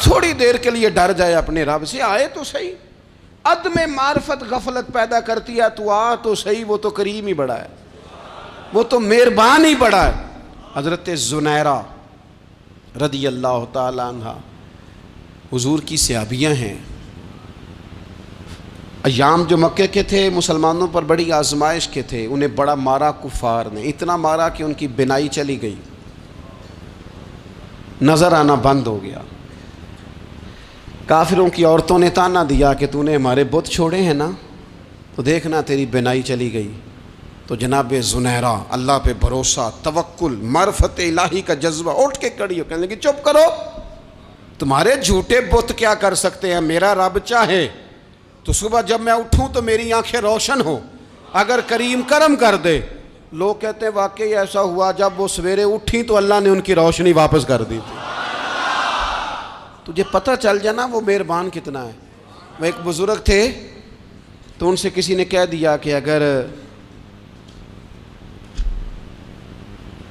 تھوڑی دیر کے لیے ڈر جائے اپنے رب سے، آئے تو صحیح۔ عدم معرفت غفلت پیدا کرتی ہے، تو آ تو صحیح، وہ تو کریم ہی بڑا ہے، وہ تو مہربان ہی بڑا ہے۔ حضرت زنیرہ رضی اللہ تعالی عنہ حضور کی صحابیاں ہیں۔ ایام جو مکے کے تھے مسلمانوں پر بڑی آزمائش کے تھے، انہیں بڑا مارا کفار نے، اتنا مارا کہ ان کی بینائی چلی گئی، نظر آنا بند ہو گیا۔ کافروں کی عورتوں نے تانا دیا کہ تو نے ہمارے بت چھوڑے ہیں نا، تو دیکھنا تیری بینائی چلی گئی۔ تو جناب زنیرہ اللہ پہ بھروسہ، توکل، معرفت الہی کا جذبہ، اٹھ کے کھڑی ہو کہنے لگی چپ کرو، تمہارے جھوٹے بت کیا کر سکتے ہیں، میرا رب چاہے تو صبح جب میں اٹھوں تو میری آنکھیں روشن ہو، اگر کریم کرم کر دے۔ لوگ کہتے ہیں واقعی ایسا ہوا، جب وہ سویرے اٹھیں تو اللہ نے ان کی روشنی واپس کر دی تھی۔ تجھے پتہ چل جانا وہ مہربان کتنا ہے۔ وہ ایک بزرگ تھے تو ان سے کسی نے کہہ دیا کہ اگر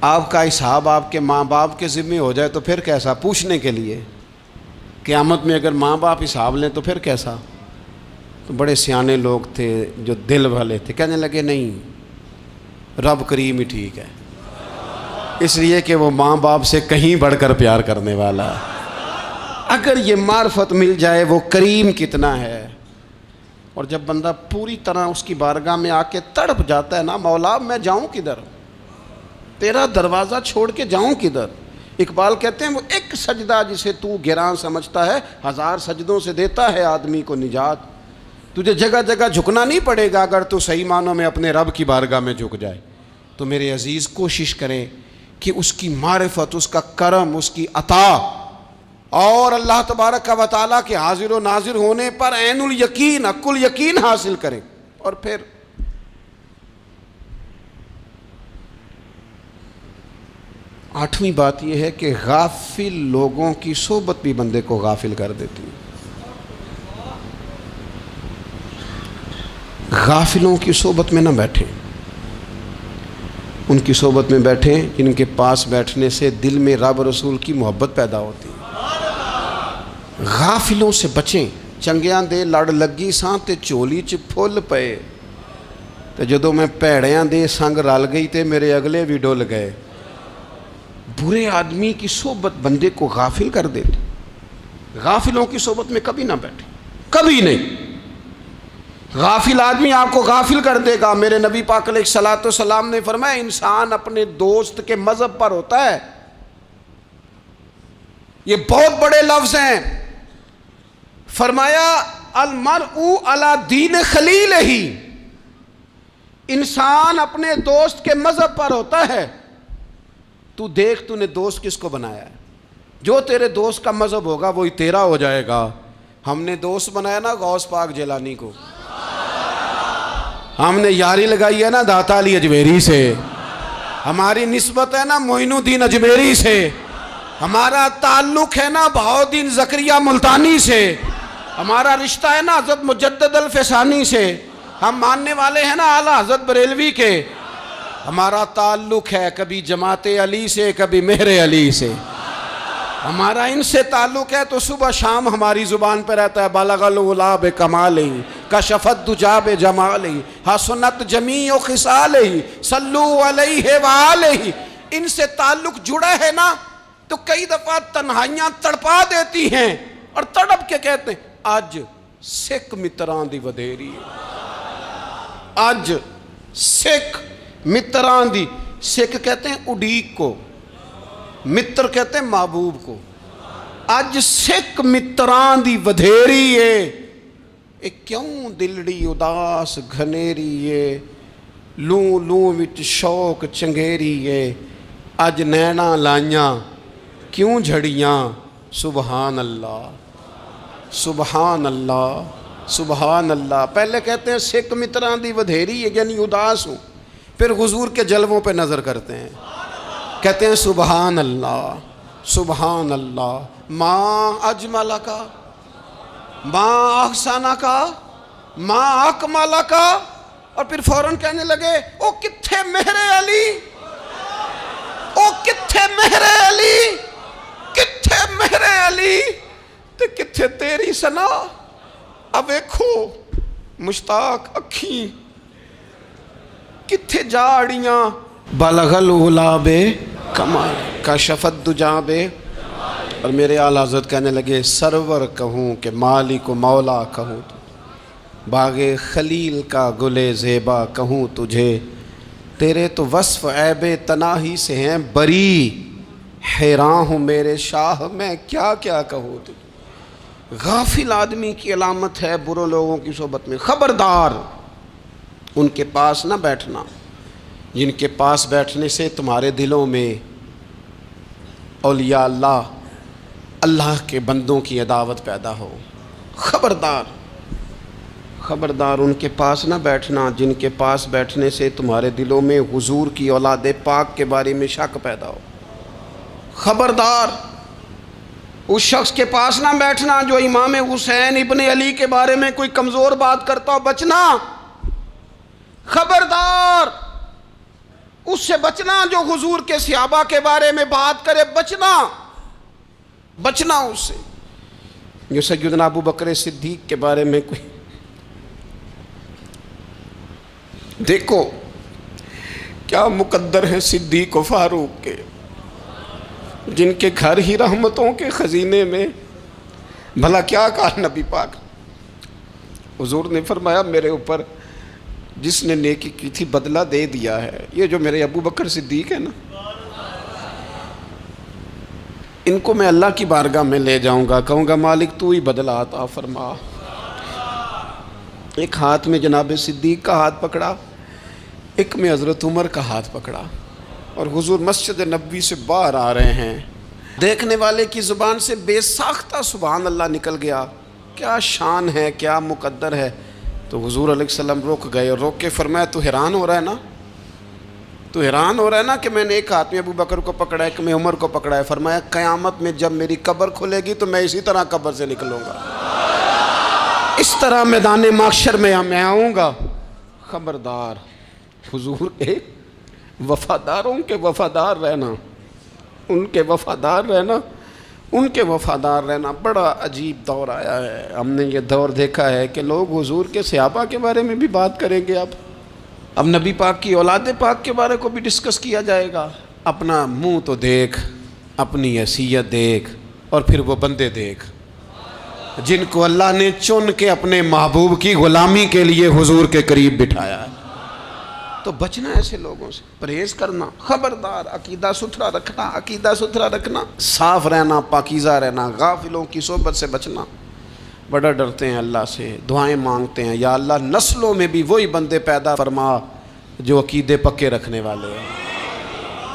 آپ کا حساب آپ کے ماں باپ کے ذمہ ہو جائے تو پھر کیسا، پوچھنے کے لیے قیامت میں اگر ماں باپ حساب لیں تو پھر کیسا۔ تو بڑے سیانے لوگ تھے جو دل والے تھے، کہنے لگے نہیں، رب کریم ہی ٹھیک ہے، اس لیے کہ وہ ماں باپ سے کہیں بڑھ کر پیار کرنے والا ہے۔ اگر یہ معرفت مل جائے وہ کریم کتنا ہے۔ اور جب بندہ پوری طرح اس کی بارگاہ میں آ کے تڑپ جاتا ہے نا، مولا میں جاؤں کدھر، تیرا دروازہ چھوڑ کے جاؤں کدھر۔ اقبال کہتے ہیں وہ ایک سجدہ جسے تو گراں سمجھتا ہے، 1000 سجدوں سے دیتا ہے آدمی کو نجات۔ تجھے جگہ جگہ جھکنا نہیں پڑے گا اگر تو صحیح معنوں میں اپنے رب کی بارگاہ میں جھک جائے۔ تو میرے عزیز کوشش کریں کہ اس کی معرفت، اس کا کرم، اس کی عطا اور اللہ تبارک و تعالیٰ کے حاضر و ناظر ہونے پر عین الیقین، حق الیقین حاصل کریں۔ اور پھر آٹھویں بات یہ ہے کہ غافل لوگوں کی صحبت بھی بندے کو غافل کر دیتی ہے۔ غافلوں کی صحبت میں نہ بیٹھیں، ان کی صحبت میں بیٹھیں جن کے پاس بیٹھنے سے دل میں رب رسول کی محبت پیدا ہوتی ہے۔ غافلوں سے بچیں۔ چنگیاں دے لڑ لگی ساں تے چولی چ پھل پئے، تے جدوں میں پیڑیاں دے سنگ رل گئی تے میرے اگلے بھی ڈول گئے۔ برے آدمی کی صحبت بندے کو غافل کر دیتی۔ غافلوں کی صحبت میں کبھی نہ بیٹھیں، کبھی نہیں۔ غافل آدمی آپ کو غافل کر دے گا۔ میرے نبی پاک علیہ الصلوۃ والسلام نے فرمایا انسان اپنے دوست کے مذہب پر ہوتا ہے۔ یہ بہت بڑے لفظ ہیں۔ فرمایا المرء علی دین خلیلہ، انسان اپنے دوست کے مذہب پر ہوتا ہے۔ تو دیکھ تو نے دوست کس کو بنایا ہے، جو تیرے دوست کا مذہب ہوگا وہی تیرا ہو جائے گا۔ ہم نے دوست بنایا نا غوث پاک جیلانی کو، ہم نے یاری لگائی ہے نا داتا علی اجمیری سے، ہماری نسبت ہے نا معین الدین اجمیری سے، ہمارا تعلق ہے نا بہاؤالدین زکریہ ملتانی سے، ہمارا رشتہ ہے نا حضرت مجدد الفسانی سے، ہم ماننے والے ہیں نا اعلیٰ حضرت بریلوی کے، ہمارا تعلق ہے کبھی جماعت علی سے کبھی مہر علی سے، ہمارا ان سے تعلق ہے تو صبح شام ہماری زبان پہ رہتا ہے بالغ العلا بکمالہ کشف الدجی بجمالہ حسنت جمیع خصالہ صلو علیہ وآلہ۔ ان سے تعلق جڑا ہے نا تو کئی دفعہ تنہائیاں تڑپا دیتی ہیں اور تڑپ کے کہتے ہیں آج سکھ متران دی ودھیری ہے، آج سکھ متران دی، سکھ کہتے ہیں اڈیق کو، متر کہتے ہیں محبوب کو، اج سکھ متران دی ودھیری ہے، اے کیوں دلڑی اداس گھنیری ہے، لوں لوں وچ شوق چنگیری ہے، اج نینا لائیاں کیوں جھڑیاں، سبحان اللہ سبحان اللہ سبحان اللہ۔ پہلے کہتے ہیں سکھ متران دی ودھیری ہے یعنی اداس ہوں، پھر حضور کے جلووں پہ نظر کرتے ہیں، کہتے ہیں سبحان اللہ سبحان اللہ، ماں اجمل کا ماں احسن کا ماں اکمل کا، اور پھر فوراً کہنے لگے او کتھے مہر علی، او کتھے مہر علی، کتھے مہر علی تے کتھے تیری سنا، اب ویکھو مشتاق اکھیں کتھے جاڑیاں، بلغ العلا بے کمال کشف الدجی بے، اور میرے اعلیٰ حضرت کہنے لگے سرور کہوں کہ مالک و مولا کہوں تو، باغ خلیل کا گلے زیبا کہوں تجھے، تیرے تو وصف عیب تناہی سے ہیں بری، حیران ہوں میرے شاہ میں کیا کیا کہوں تجھے۔ غافل آدمی کی علامت ہے برے لوگوں کی صحبت میں، خبردار ان کے پاس نہ بیٹھنا جن کے پاس بیٹھنے سے تمہارے دلوں میں اولیاء اللہ اللہ کے بندوں کی عداوت پیدا ہو، خبردار خبردار ان کے پاس نہ بیٹھنا جن کے پاس بیٹھنے سے تمہارے دلوں میں حضور کی اولاد پاک کے بارے میں شک پیدا ہو، خبردار اس شخص کے پاس نہ بیٹھنا جو امام حسین ابن علی کے بارے میں کوئی کمزور بات کرتا ہو، بچنا، خبردار اس سے بچنا جو حضور کے صحابہ کے بارے میں بات کرے، بچنا بچنا اس سے، جو سیدنا ابو بکر صدیق کے بارے میں کوئی، دیکھو کیا مقدر ہیں صدیق و فاروق کے، جن کے گھر ہی رحمتوں کے خزینے میں، بھلا کیا کہا نبی پاک، حضور نے فرمایا میرے اوپر جس نے نیکی کی تھی بدلہ دے دیا ہے، یہ جو میرے ابو بکر صدیق ہے نا، ان کو میں اللہ کی بارگاہ میں لے جاؤں گا، کہوں گا مالک تو ہی بدلہ عطا فرما۔ ایک ہاتھ میں جناب صدیق کا ہاتھ پکڑا، ایک میں حضرت عمر کا ہاتھ پکڑا، اور حضور مسجد نبوی سے باہر آ رہے ہیں، دیکھنے والے کی زبان سے بے ساختہ سبحان اللہ نکل گیا، کیا شان ہے کیا مقدر ہے۔ تو حضور علیہ السلام رک گئے اور روک کے فرمایا تو حیران ہو رہا ہے نا، تو حیران ہو رہا ہے نا کہ میں نے ایک ہاتھ میں ابو بکر کو پکڑا ہے، ایک میں عمر کو پکڑا ہے، فرمایا قیامت میں جب میری قبر کھلے گی تو میں اسی طرح قبر سے نکلوں گا، اس طرح میدان محشر میں میں آؤں گا۔ خبردار حضور ایک وفاداروں کے وفادار رہنا، ان کے وفادار رہنا، ان کے وفادار رہنا بڑا عجیب دور آیا ہے۔ ہم نے یہ دور دیکھا ہے کہ لوگ حضور کے صحابہ کے بارے میں بھی بات کریں گے، اب نبی پاک کی اولاد پاک کے بارے کو بھی ڈسکس کیا جائے گا۔ اپنا منہ تو دیکھ، اپنی حیثیت دیکھ، اور پھر وہ بندے دیکھ جن کو اللہ نے چن کے اپنے محبوب کی غلامی کے لیے حضور کے قریب بٹھایا ہے۔ تو بچنا ایسے لوگوں سے، پرہیز کرنا، خبردار عقیدہ ستھرا رکھنا، عقیدہ ستھرا رکھنا، صاف رہنا، پاکیزہ رہنا، غافلوں کی صحبت سے بچنا۔ بڑا ڈرتے ہیں اللہ سے، دعائیں مانگتے ہیں یا اللہ نسلوں میں بھی وہی بندے پیدا فرما جو عقیدے پکے رکھنے والے ہیں،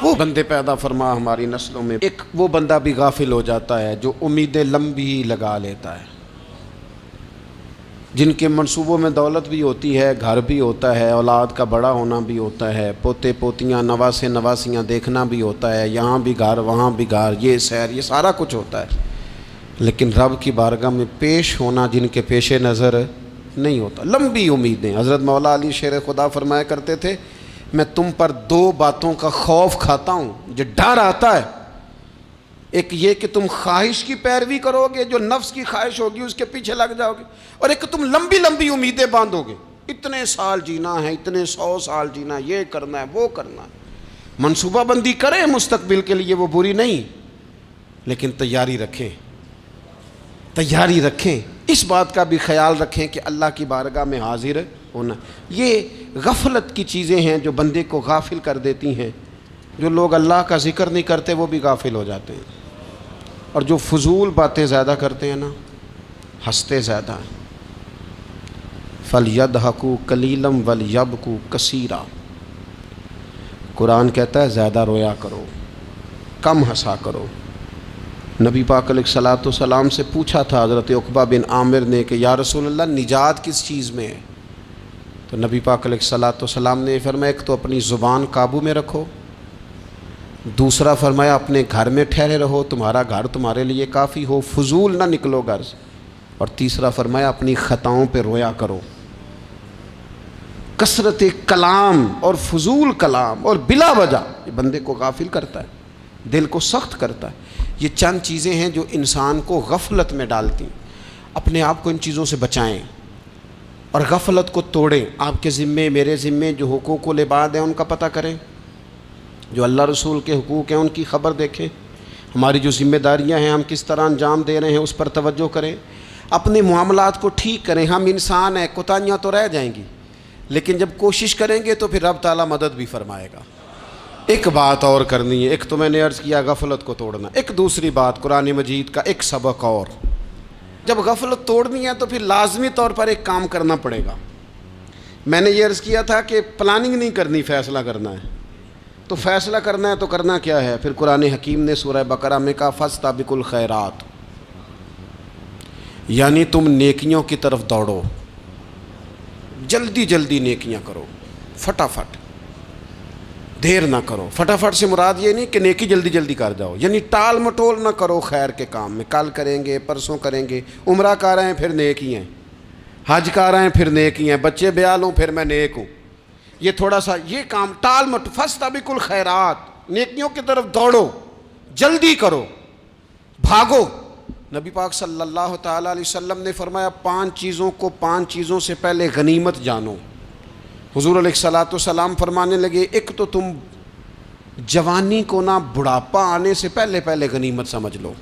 وہ بندے پیدا فرما ہماری نسلوں میں۔ ایک وہ بندہ بھی غافل ہو جاتا ہے جو امیدیں لمبی لگا لیتا ہے، جن کے منصوبوں میں دولت بھی ہوتی ہے، گھر بھی ہوتا ہے، اولاد کا بڑا ہونا بھی ہوتا ہے، پوتے پوتیاں نواسے نواسیاں دیکھنا بھی ہوتا ہے، یہاں بھی گھر وہاں بھی گھر، یہ سیر، یہ سارا کچھ ہوتا ہے، لیکن رب کی بارگاہ میں پیش ہونا جن کے پیش نظر نہیں ہوتا۔ لمبی امیدیں۔ حضرت مولا علی شیر خدا فرمایا کرتے تھے، میں تم پر دو باتوں کا خوف کھاتا ہوں، جو ڈر آتا ہے، ایک یہ کہ تم خواہش کی پیروی کرو گے، جو نفس کی خواہش ہوگی اس کے پیچھے لگ جاؤ گے، اور ایک کہ تم لمبی لمبی امیدیں باندھو گے، اتنے سال جینا ہے، اتنے 100 سال جینا، یہ کرنا ہے وہ کرنا ہے۔ منصوبہ بندی کریں مستقبل کے لیے، وہ بری نہیں، لیکن تیاری رکھیں، تیاری رکھیں، اس بات کا بھی خیال رکھیں کہ اللہ کی بارگاہ میں حاضر ہونا۔ یہ غفلت کی چیزیں ہیں جو بندے کو غافل کر دیتی ہیں۔ جو لوگ اللہ کا ذکر نہیں کرتے وہ بھی غافل ہو جاتے ہیں، اور جو فضول باتیں زیادہ کرتے ہیں نا، ہنستے زیادہ ہیں۔ فَلْيَضْحَكُوا قَلِيلًا وَلْيَبْكُوا كَثِيرًا۔ قرآن کہتا ہے زیادہ رویا کرو، کم ہنسا کرو۔ نبی پاک علیہ الصلوۃ والسلام سے پوچھا تھا حضرت عقبہ بن عامر نے کہ یا رسول اللہ نجات کس چیز میں ہے؟ تو نبی پاک علیہ الصلوۃ والسلام نے فرمایا ایک تو اپنی زبان قابو میں رکھو، دوسرا فرمایا اپنے گھر میں ٹھہرے رہو، تمہارا گھر تمہارے لیے کافی ہو، فضول نہ نکلو گھر سے، اور تیسرا فرمایا اپنی خطاؤں پہ رویا کرو۔ کثرت کلام اور فضول کلام اور بلا وجہ یہ بندے کو غافل کرتا ہے، دل کو سخت کرتا ہے۔ یہ چند چیزیں ہیں جو انسان کو غفلت میں ڈالتی ہیں۔ اپنے آپ کو ان چیزوں سے بچائیں اور غفلت کو توڑیں۔ آپ کے ذمے، میرے ذمے جو حقوق العباد ہیں ان کا پتہ کریں، جو اللہ رسول کے حقوق ہیں ان کی خبر دیکھیں، ہماری جو ذمہ داریاں ہیں ہم کس طرح انجام دے رہے ہیں اس پر توجہ کریں، اپنے معاملات کو ٹھیک کریں۔ ہم انسان ہیں، کوتاہیاں تو رہ جائیں گی، لیکن جب کوشش کریں گے تو پھر رب تعالیٰ مدد بھی فرمائے گا۔ ایک بات اور کرنی ہے، ایک تو میں نے عرض کیا غفلت کو توڑنا، ایک دوسری بات قرآن مجید کا ایک سبق اور، جب غفلت توڑنی ہے تو پھر لازمی طور پر ایک کام کرنا پڑے گا۔ میں نے یہ عرض کیا تھا کہ پلاننگ نہیں کرنی، فیصلہ کرنا ہے۔ تو فیصلہ کرنا ہے تو کرنا کیا ہے؟ پھر قرآن حکیم نے سورہ بقرہ میں کہا فاستبقوا الخیرات، یعنی تم نیکیوں کی طرف دوڑو، جلدی جلدی نیکیاں کرو، فٹافٹ، دیر نہ کرو۔ فٹافٹ سے مراد یہ نہیں کہ نیکی جلدی جلدی کر جاؤ، یعنی ٹال مٹول نہ کرو خیر کے کام میں، کل کریں گے، پرسوں کریں گے، عمرہ کر رہے ہیں پھر نیکی ہیں، حج کر رہے ہیں پھر نیکی ہیں، بچے بیال ہوں پھر میں نیک ہوں، یہ تھوڑا سا یہ کام ٹال مٹ۔ فاستبقوا الخیرات، نیکیوں کی طرف دوڑو، جلدی کرو، بھاگو۔ نبی پاک صلی اللہ تعالیٰ علیہ وسلم نے فرمایا 5 چیزوں سے پہلے غنیمت جانو۔ حضور علیہ الصلوۃ والسلام فرمانے لگے ایک تو تم جوانی کو نہ بڑھاپا آنے سے پہلے پہلے غنیمت سمجھ لو۔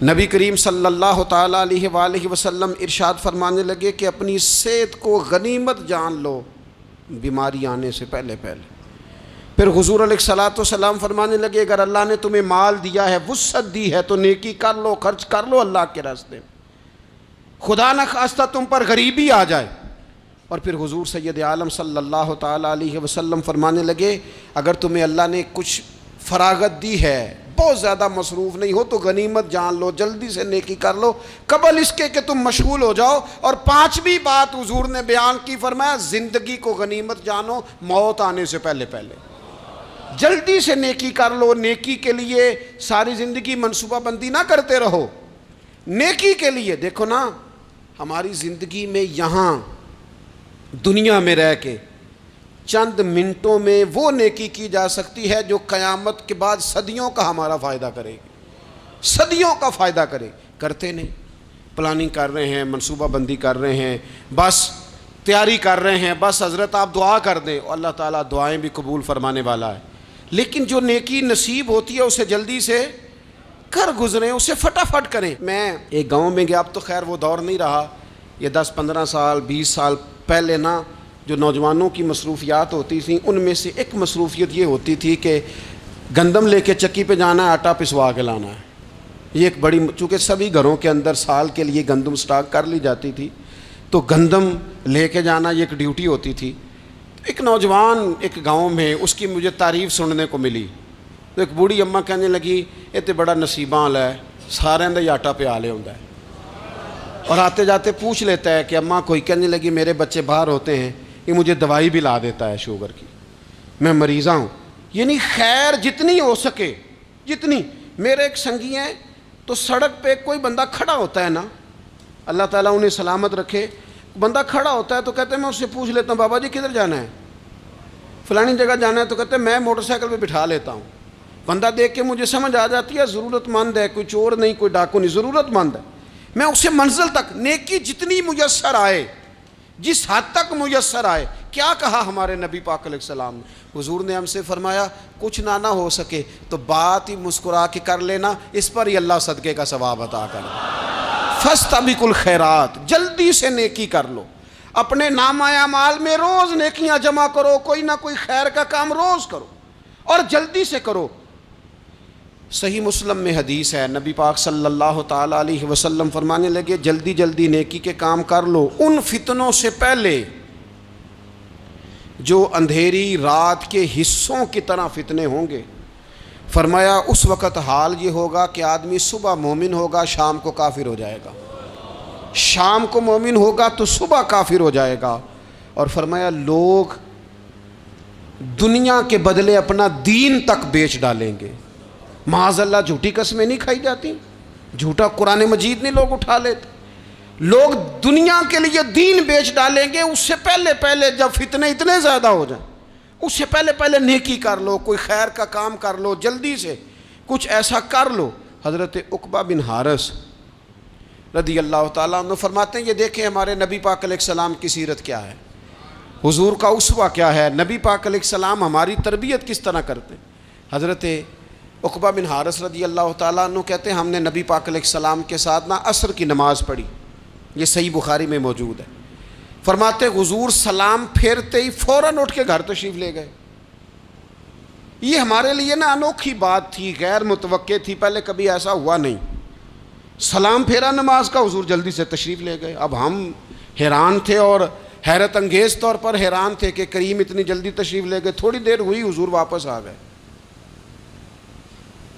نبی کریم صلی اللہ تعالیٰ علیہ وآلہ وسلم ارشاد فرمانے لگے کہ اپنی صحت کو غنیمت جان لو، بیماری آنے سے پہلے پہلے۔ پھر حضور علیہ الصلوۃ والسلام فرمانے لگے اگر اللہ نے تمہیں مال دیا ہے، وسعت دی ہے، تو نیکی کر لو، خرچ کر لو اللہ کے راستے میں، خدا نہ خواستہ تم پر غریبی آ جائے۔ اور پھر حضور سید عالم صلی اللہ تعالیٰ علیہ وسلم فرمانے لگے اگر تمہیں اللہ نے کچھ فراغت دی ہے، بہت زیادہ مصروف نہیں ہو، تو غنیمت جان لو، جلدی سے نیکی کر لو قبل اس کے کہ تم مشغول ہو جاؤ۔ اور 5ویں بات حضور نے بیان کی، فرمایا زندگی کو غنیمت جانو، موت آنے سے پہلے پہلے جلدی سے نیکی کر لو۔ نیکی کے لیے ساری زندگی منصوبہ بندی نہ کرتے رہو، نیکی کے لیے دیکھو نا، ہماری زندگی میں یہاں دنیا میں رہ کے چند منٹوں میں وہ نیکی کی جا سکتی ہے جو قیامت کے بعد صدیوں کا ہمارا فائدہ کرے گی، صدیوں کا فائدہ کرے۔ کرتے نہیں، پلاننگ کر رہے ہیں، منصوبہ بندی کر رہے ہیں، بس تیاری کر رہے ہیں، بس حضرت آپ دعا کر دیں، اللہ تعالیٰ دعائیں بھی قبول فرمانے والا ہے، لیکن جو نیکی نصیب ہوتی ہے اسے جلدی سے کر گزریں، اسے فٹافٹ کریں۔ میں ایک گاؤں میں گیا، اب تو خیر وہ دور نہیں رہا، یہ 10-15 سال 20 سال پہلے نا جو نوجوانوں کی مصروفیات ہوتی تھیں ان میں سے ایک مصروفیت یہ ہوتی تھی کہ گندم لے کے چکی پہ جانا ہے، آٹا پسوا کے لانا ہے۔ یہ ایک بڑی، چونکہ سبھی گھروں کے اندر سال کے لیے گندم سٹاک کر لی جاتی تھی، تو گندم لے کے جانا یہ ایک ڈیوٹی ہوتی تھی۔ ایک نوجوان ایک گاؤں میں، اس کی مجھے تعریف سننے کو ملی، تو ایک بوڑھی اماں کہنے لگی یہ تو بڑا نصیباں والا ہے، سارے دے آٹا پیا لے ہوندا ہے۔ اور آتے جاتے پوچھ لیتا ہے کہ اماں کوئی کہنے لگی میرے بچے باہر ہوتے ہیں، یہ مجھے دوائی بھی لا دیتا ہے شوگر کی، میں مریضہ ہوں۔ یعنی خیر جتنی ہو سکے، جتنی۔ میرے ایک سنگی ہیں تو سڑک پہ کوئی بندہ کھڑا ہوتا ہے نا، اللہ تعالیٰ انہیں سلامت رکھے، بندہ کھڑا ہوتا ہے تو کہتے ہیں میں اس سے پوچھ لیتا ہوں بابا جی کدھر جانا ہے، فلانی جگہ جانا ہے، تو کہتے ہیں میں موٹر سائیکل پہ بٹھا لیتا ہوں۔ بندہ دیکھ کے مجھے سمجھ آ جاتی ہے ضرورت مند ہے، کوئی چور نہیں، کوئی ڈاکو نہیں، ضرورت مند ہے۔ میں اسے منزل تک نیکی جتنی میسر آئے، جس حد تک میسر آئے۔ کیا کہا ہمارے نبی پاک علیہ السلام نے؟ حضور نے ہم سے فرمایا کچھ نہ ہو سکے تو بات ہی مسکرا کے کر لینا، اس پر ہی اللہ صدقے کا ثواب عطا کر دے۔ فاستبقوا الخیرات، جلدی سے نیکی کر لو، اپنے نامہ اعمال میں روز نیکیاں جمع کرو، کوئی نہ کوئی خیر کا کام روز کرو اور جلدی سے کرو۔ صحیح مسلم میں حدیث ہے، نبی پاک صلی اللہ تعالیٰ علیہ وسلم فرمانے لگے جلدی جلدی نیکی کے کام کر لو ان فتنوں سے پہلے جو اندھیری رات کے حصوں کی طرح فتنے ہوں گے۔ فرمایا اس وقت حال یہ ہوگا کہ آدمی صبح مومن ہوگا، شام کو کافر ہو جائے گا، شام کو مومن ہوگا تو صبح کافر ہو جائے گا۔ اور فرمایا لوگ دنیا کے بدلے اپنا دین تک بیچ ڈالیں گے۔ معاذ اللہ جھوٹی قسمیں نہیں کھائی جاتی، جھوٹا قرآن مجید نہیں لوگ اٹھا لیتے، لوگ دنیا کے لیے دین بیچ ڈالیں گے۔ اس سے پہلے جب فتنے اتنے زیادہ ہو جائیں، اس سے پہلے نیکی کر لو، کوئی خیر کا کام کر لو، جلدی سے کچھ ایسا کر لو۔ حضرت عقبہ بن حارث رضی اللہ تعالیٰ عنہ فرماتے ہیں یہ دیکھیں ہمارے نبی پاک علیہ السلام کی سیرت کیا ہے، حضور کا اسوہ کیا ہے، نبی پاک علیہ السلام ہماری تربیت کس طرح کرتے۔ حضرت عقبہ بن حارث رضی اللہ تعالیٰ عنہ کہتے ہیں ہم نے نبی پاک علیہ السلام کے ساتھ عصر کی نماز پڑھی، یہ صحیح بخاری میں موجود ہے۔ فرماتے حضور سلام پھیرتے ہی فوراً اٹھ کے گھر تشریف لے گئے۔ یہ ہمارے لیے انوکھی بات تھی، غیر متوقع تھی، پہلے کبھی ایسا ہوا نہیں۔ سلام پھیرا نماز کا، حضور جلدی سے تشریف لے گئے۔ اب ہم حیران تھے اور حیرت انگیز طور پر حیران تھے کہ کریم اتنی جلدی تشریف لے گئے۔ تھوڑی دیر ہوئی حضور واپس آ گئے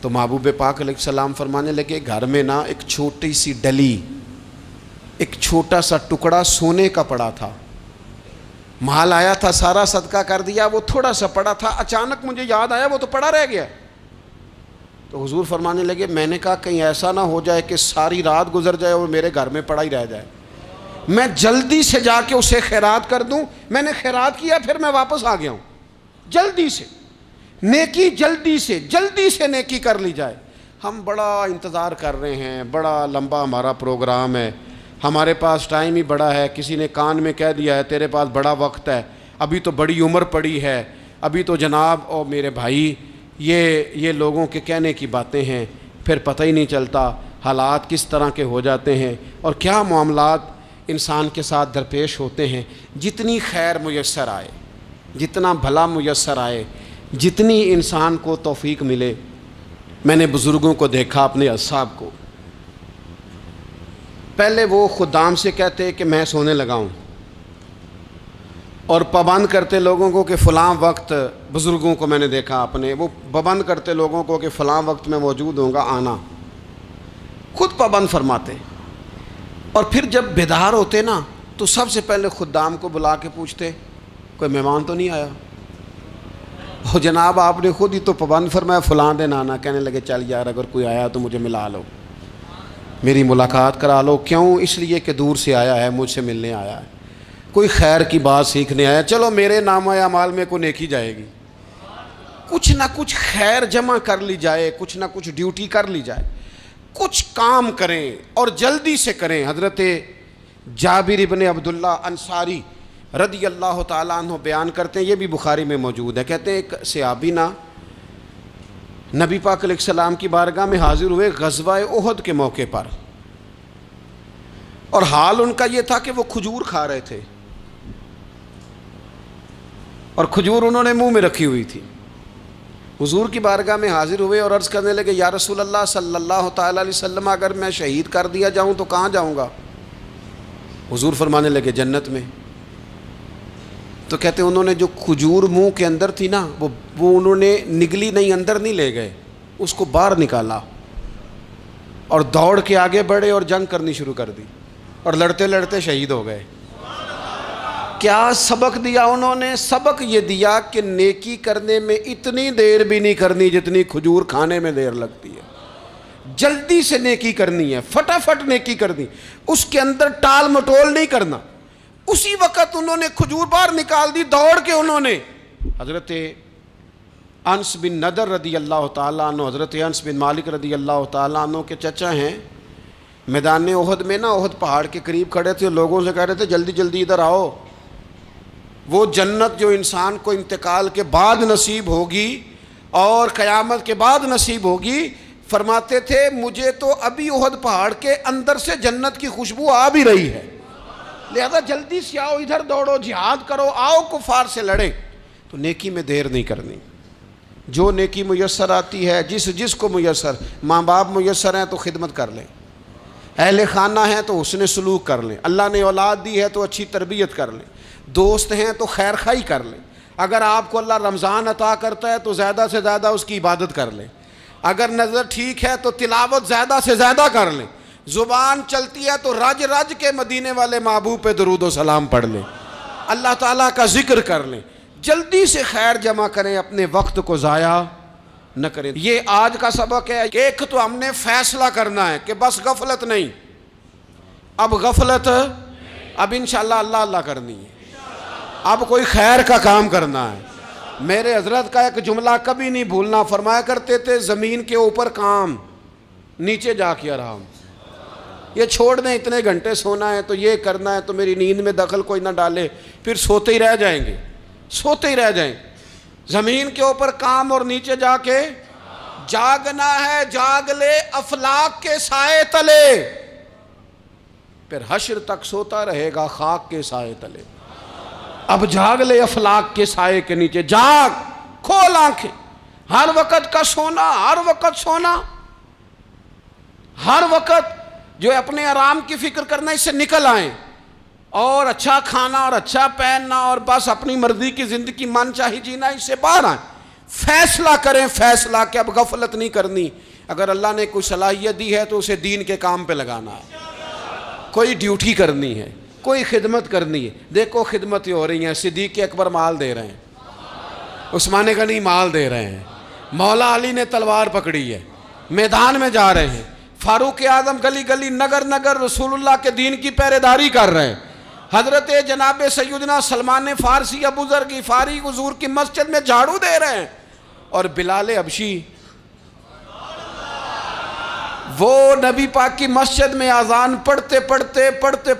تو محبوب پاک علیہ السلام فرمانے لگے گھر میں ایک چھوٹی سی ڈلی، ایک چھوٹا سا ٹکڑا سونے کا پڑا تھا، مال آیا تھا سارا صدقہ کر دیا، وہ تھوڑا سا پڑا تھا، اچانک مجھے یاد آیا وہ تو پڑا رہ گیا۔ تو حضور فرمانے لگے میں نے کہا کہیں ایسا نہ ہو جائے کہ ساری رات گزر جائے اور میرے گھر میں پڑا ہی رہ جائے، میں جلدی سے جا کے اسے خیرات کر دوں۔ میں نے خیرات کیا پھر میں واپس آ گیا ہوں۔ جلدی سے نیکی، جلدی سے نیکی کر لی جائے۔ ہم بڑا انتظار کر رہے ہیں، بڑا لمبا ہمارا پروگرام ہے، ہمارے پاس ٹائم ہی بڑا ہے، کسی نے کان میں کہہ دیا ہے تیرے پاس بڑا وقت ہے، ابھی تو بڑی عمر پڑی ہے، ابھی تو جناب اور میرے بھائی یہ لوگوں کے کہنے کی باتیں ہیں، پھر پتہ ہی نہیں چلتا حالات کس طرح کے ہو جاتے ہیں اور کیا معاملات انسان کے ساتھ درپیش ہوتے ہیں۔ جتنی خیر میسر آئے، جتنا بھلا میسر آئے، جتنی انسان کو توفیق ملے۔ میں نے بزرگوں کو دیکھا، اپنے اصحاب کو، پہلے وہ خدام سے کہتے کہ میں سونے لگا ہوں اور پابند کرتے لوگوں کو کہ فلاں وقت، بزرگوں کو میں نے دیکھا اپنے، وہ پابند کرتے لوگوں کو کہ فلاں وقت میں موجود ہوں گا آنا، خود پابند فرماتے، اور پھر جب بیدار ہوتے تو سب سے پہلے خدام کو بلا کے پوچھتے کوئی مہمان تو نہیں آیا؟ وہ جناب آپ نے خود ہی تو پابند فرمایا فلاں دن آنا۔ کہنے لگے چل یار اگر کوئی آیا تو مجھے ملا لو، میری ملاقات کرا لو۔ کیوں؟ اس لیے کہ دور سے آیا ہے، مجھ سے ملنے آیا ہے، کوئی خیر کی بات سیکھنے آیا، چلو میرے نامہ اعمال میں کوئی نیکی جائے گی، کچھ نہ کچھ خیر جمع کر لی جائے، کچھ نہ کچھ ڈیوٹی کر لی جائے، کچھ کام کریں اور جلدی سے کریں۔ حضرت جابر ابن عبداللہ انصاری رضی اللہ تعالیٰ عنہ بیان کرتے ہیں، یہ بھی بخاری میں موجود ہے، کہتے ہیں ایک صحابی نبی پاک علیہ السلام کی بارگاہ میں حاضر ہوئے غزوہ احد کے موقع پر، اور حال ان کا یہ تھا کہ وہ کھجور کھا رہے تھے اور کھجور انہوں نے منہ میں رکھی ہوئی تھی۔ حضور کی بارگاہ میں حاضر ہوئے اور عرض کرنے لگے یا رسول اللہ صلی اللہ تعالیٰ علیہ وسلم اگر میں شہید کر دیا جاؤں تو کہاں جاؤں گا؟ حضور فرمانے لگے جنت میں۔ تو کہتے ہیں انہوں نے جو کھجور منہ کے اندر تھی وہ انہوں نے نگلی نہیں، اندر نہیں لے گئے، اس کو باہر نکالا اور دوڑ کے آگے بڑھے اور جنگ کرنی شروع کر دی۔ اور لڑتے لڑتے شہید ہو گئے۔ کیا سبق دیا انہوں نے؟ سبق یہ دیا کہ نیکی کرنے میں اتنی دیر بھی نہیں کرنی جتنی کھجور کھانے میں دیر لگتی ہے۔ جلدی سے نیکی کرنی ہے، فٹافٹ نیکی کرنی، اس کے اندر ٹال مٹول نہیں کرنا۔ اسی وقت انہوں نے کھجور باہر نکال دی، دوڑ کے انہوں نے حضرت انس بن نضر رضی اللہ تعالیٰ عنہ، حضرت انس بن مالک رضی اللہ تعالیٰ عنہ کے چچا ہیں، میدان احد میں نا، احد پہاڑ کے قریب کھڑے تھے، لوگوں سے کہہ رہے تھے جلدی جلدی ادھر آؤ، وہ جنت جو انسان کو انتقال کے بعد نصیب ہوگی اور قیامت کے بعد نصیب ہوگی، فرماتے تھے مجھے تو ابھی احد پہاڑ کے اندر سے جنت کی خوشبو آ بھی رہی ہے، لہذا جلدی سے آؤ، ادھر دوڑو، جہاد کرو، آؤ کفار سے لڑیں۔ تو نیکی میں دیر نہیں کرنی، جو نیکی میسر آتی ہے، جس کو میسر، ماں باپ میسر ہیں تو خدمت کر لیں، اہل خانہ ہیں تو حسن سلوک کر لیں، اللہ نے اولاد دی ہے تو اچھی تربیت کر لیں، دوست ہیں تو خیر خواہی کر لیں، اگر آپ کو اللہ رمضان عطا کرتا ہے تو زیادہ سے زیادہ اس کی عبادت کر لیں، اگر نظر ٹھیک ہے تو تلاوت زیادہ سے زیادہ کر لیں، زبان چلتی ہے تو رج رج کے مدینے والے محبوب پہ درود و سلام پڑھ لیں، اللہ تعالیٰ کا ذکر کر لیں، جلدی سے خیر جمع کریں، اپنے وقت کو ضائع نہ کریں۔ یہ آج کا سبق ہے۔ ایک تو ہم نے فیصلہ کرنا ہے کہ بس غفلت نہیں، اب غفلت، اب انشاءاللہ اللہ اللہ کرنی ہے، اب کوئی خیر کا کام کرنا ہے۔ میرے حضرت کا ایک جملہ کبھی نہیں بھولنا، فرمایا کرتے تھے زمین کے اوپر کام، نیچے جا کے آرام۔ یہ چھوڑ دیں اتنے گھنٹے سونا ہے تو یہ کرنا ہے تو میری نیند میں دخل کوئی نہ ڈالے، پھر سوتے ہی رہ جائیں گے، سوتے ہی رہ جائیں گے۔ زمین کے اوپر کام اور نیچے جا کے جاگنا ہے، جاگ لے افلاک کے سائے تلے، پھر حشر تک سوتا رہے گا خاک کے سائے تلے۔ اب جاگ لے افلاک کے سائے کے نیچے، جاگ، کھول آنکھیں، ہر وقت کا سونا، ہر وقت سونا، ہر وقت جو اپنے آرام کی فکر کرنا، اس سے نکل آئیں اور اچھا کھانا اور اچھا پہننا اور بس اپنی مرضی کی زندگی من چاہی جینا، اس سے باہر آئیں۔ فیصلہ کریں، فیصلہ کہ اب غفلت نہیں کرنی، اگر اللہ نے کوئی صلاحیت دی ہے تو اسے دین کے کام پہ لگانا ہے، کوئی ڈیوٹی کرنی ہے، کوئی خدمت کرنی ہے۔ دیکھو خدمتیں ہو رہی ہیں، صدیق اکبر مال دے رہے ہیں، عثمان غنی مال دے رہے ہیں، مولا علی نے تلوار پکڑی ہے، میدان میں جا رہے ہیں، فاروق اعظم گلی گلی نگر نگر رسول اللہ کے دین کی پہرے داری کر رہے ہیں، حضرت جناب سیدنا سلمان فارسی ابو ذر غفاری حضور کی مسجد میں جھاڑو دے رہے ہیں، اور بلال حبشی وہ نبی پاک کی مسجد میں اذان پڑھتے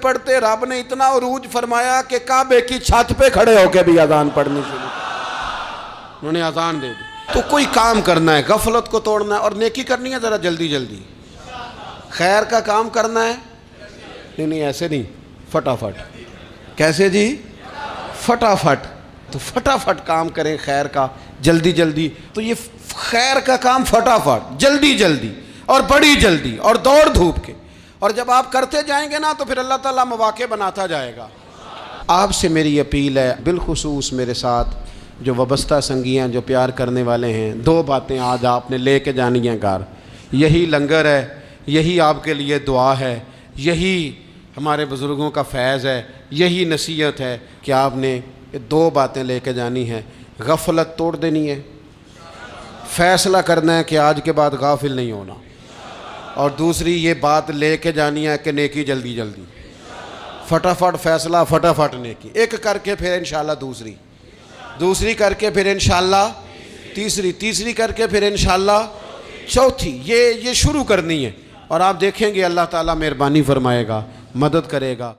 پڑھتے رب نے اتنا عروج فرمایا کہ کعبے کی چھت پہ کھڑے ہو کے بھی اذان پڑھنی شروع، انہوں نے اذان دے دی۔ تو کوئی کام کرنا ہے، غفلت کو توڑنا ہے اور نیکی کرنی ہے، ذرا جلدی جلدی خیر کا کام کرنا ہے، نہیں ایسے نہیں، فٹافٹ۔ کیسے جی؟ فٹافٹ۔ تو فٹافٹ کام کریں خیر کا، جلدی جلدی۔ تو یہ خیر کا کام فٹافٹ، جلدی جلدی اور بڑی جلدی اور دوڑ دھوپ کے، اور جب آپ کرتے جائیں گے نا تو پھر اللہ تعالیٰ مواقع بناتا جائے گا۔ آپ سے میری اپیل ہے، بالخصوص میرے ساتھ جو وابستہ سنگیاں، جو پیار کرنے والے ہیں، دو باتیں آج آپ نے لے کے جانی ہیں گھر۔ یہی لنگر ہے، یہی آپ کے لیے دعا ہے، یہی ہمارے بزرگوں کا فیض ہے، یہی نصیحت ہے کہ آپ نے یہ دو باتیں لے کے جانی ہیں۔ غفلت توڑ دینی ہے، فیصلہ کرنا ہے کہ آج کے بعد غافل نہیں ہونا، اور دوسری یہ بات لے کے جانی ہے کہ نیکی جلدی جلدی، فٹافٹ فیصلہ، فٹافٹ نیکی، ایک کر کے پھر انشاءاللہ دوسری کر کے پھر انشاءاللہ تیسری کر کے پھر انشاءاللہ چوتھی، یہ شروع کرنی ہے، اور آپ دیکھیں گے اللہ تعالیٰ مہربانی فرمائے گا، مدد کرے گا۔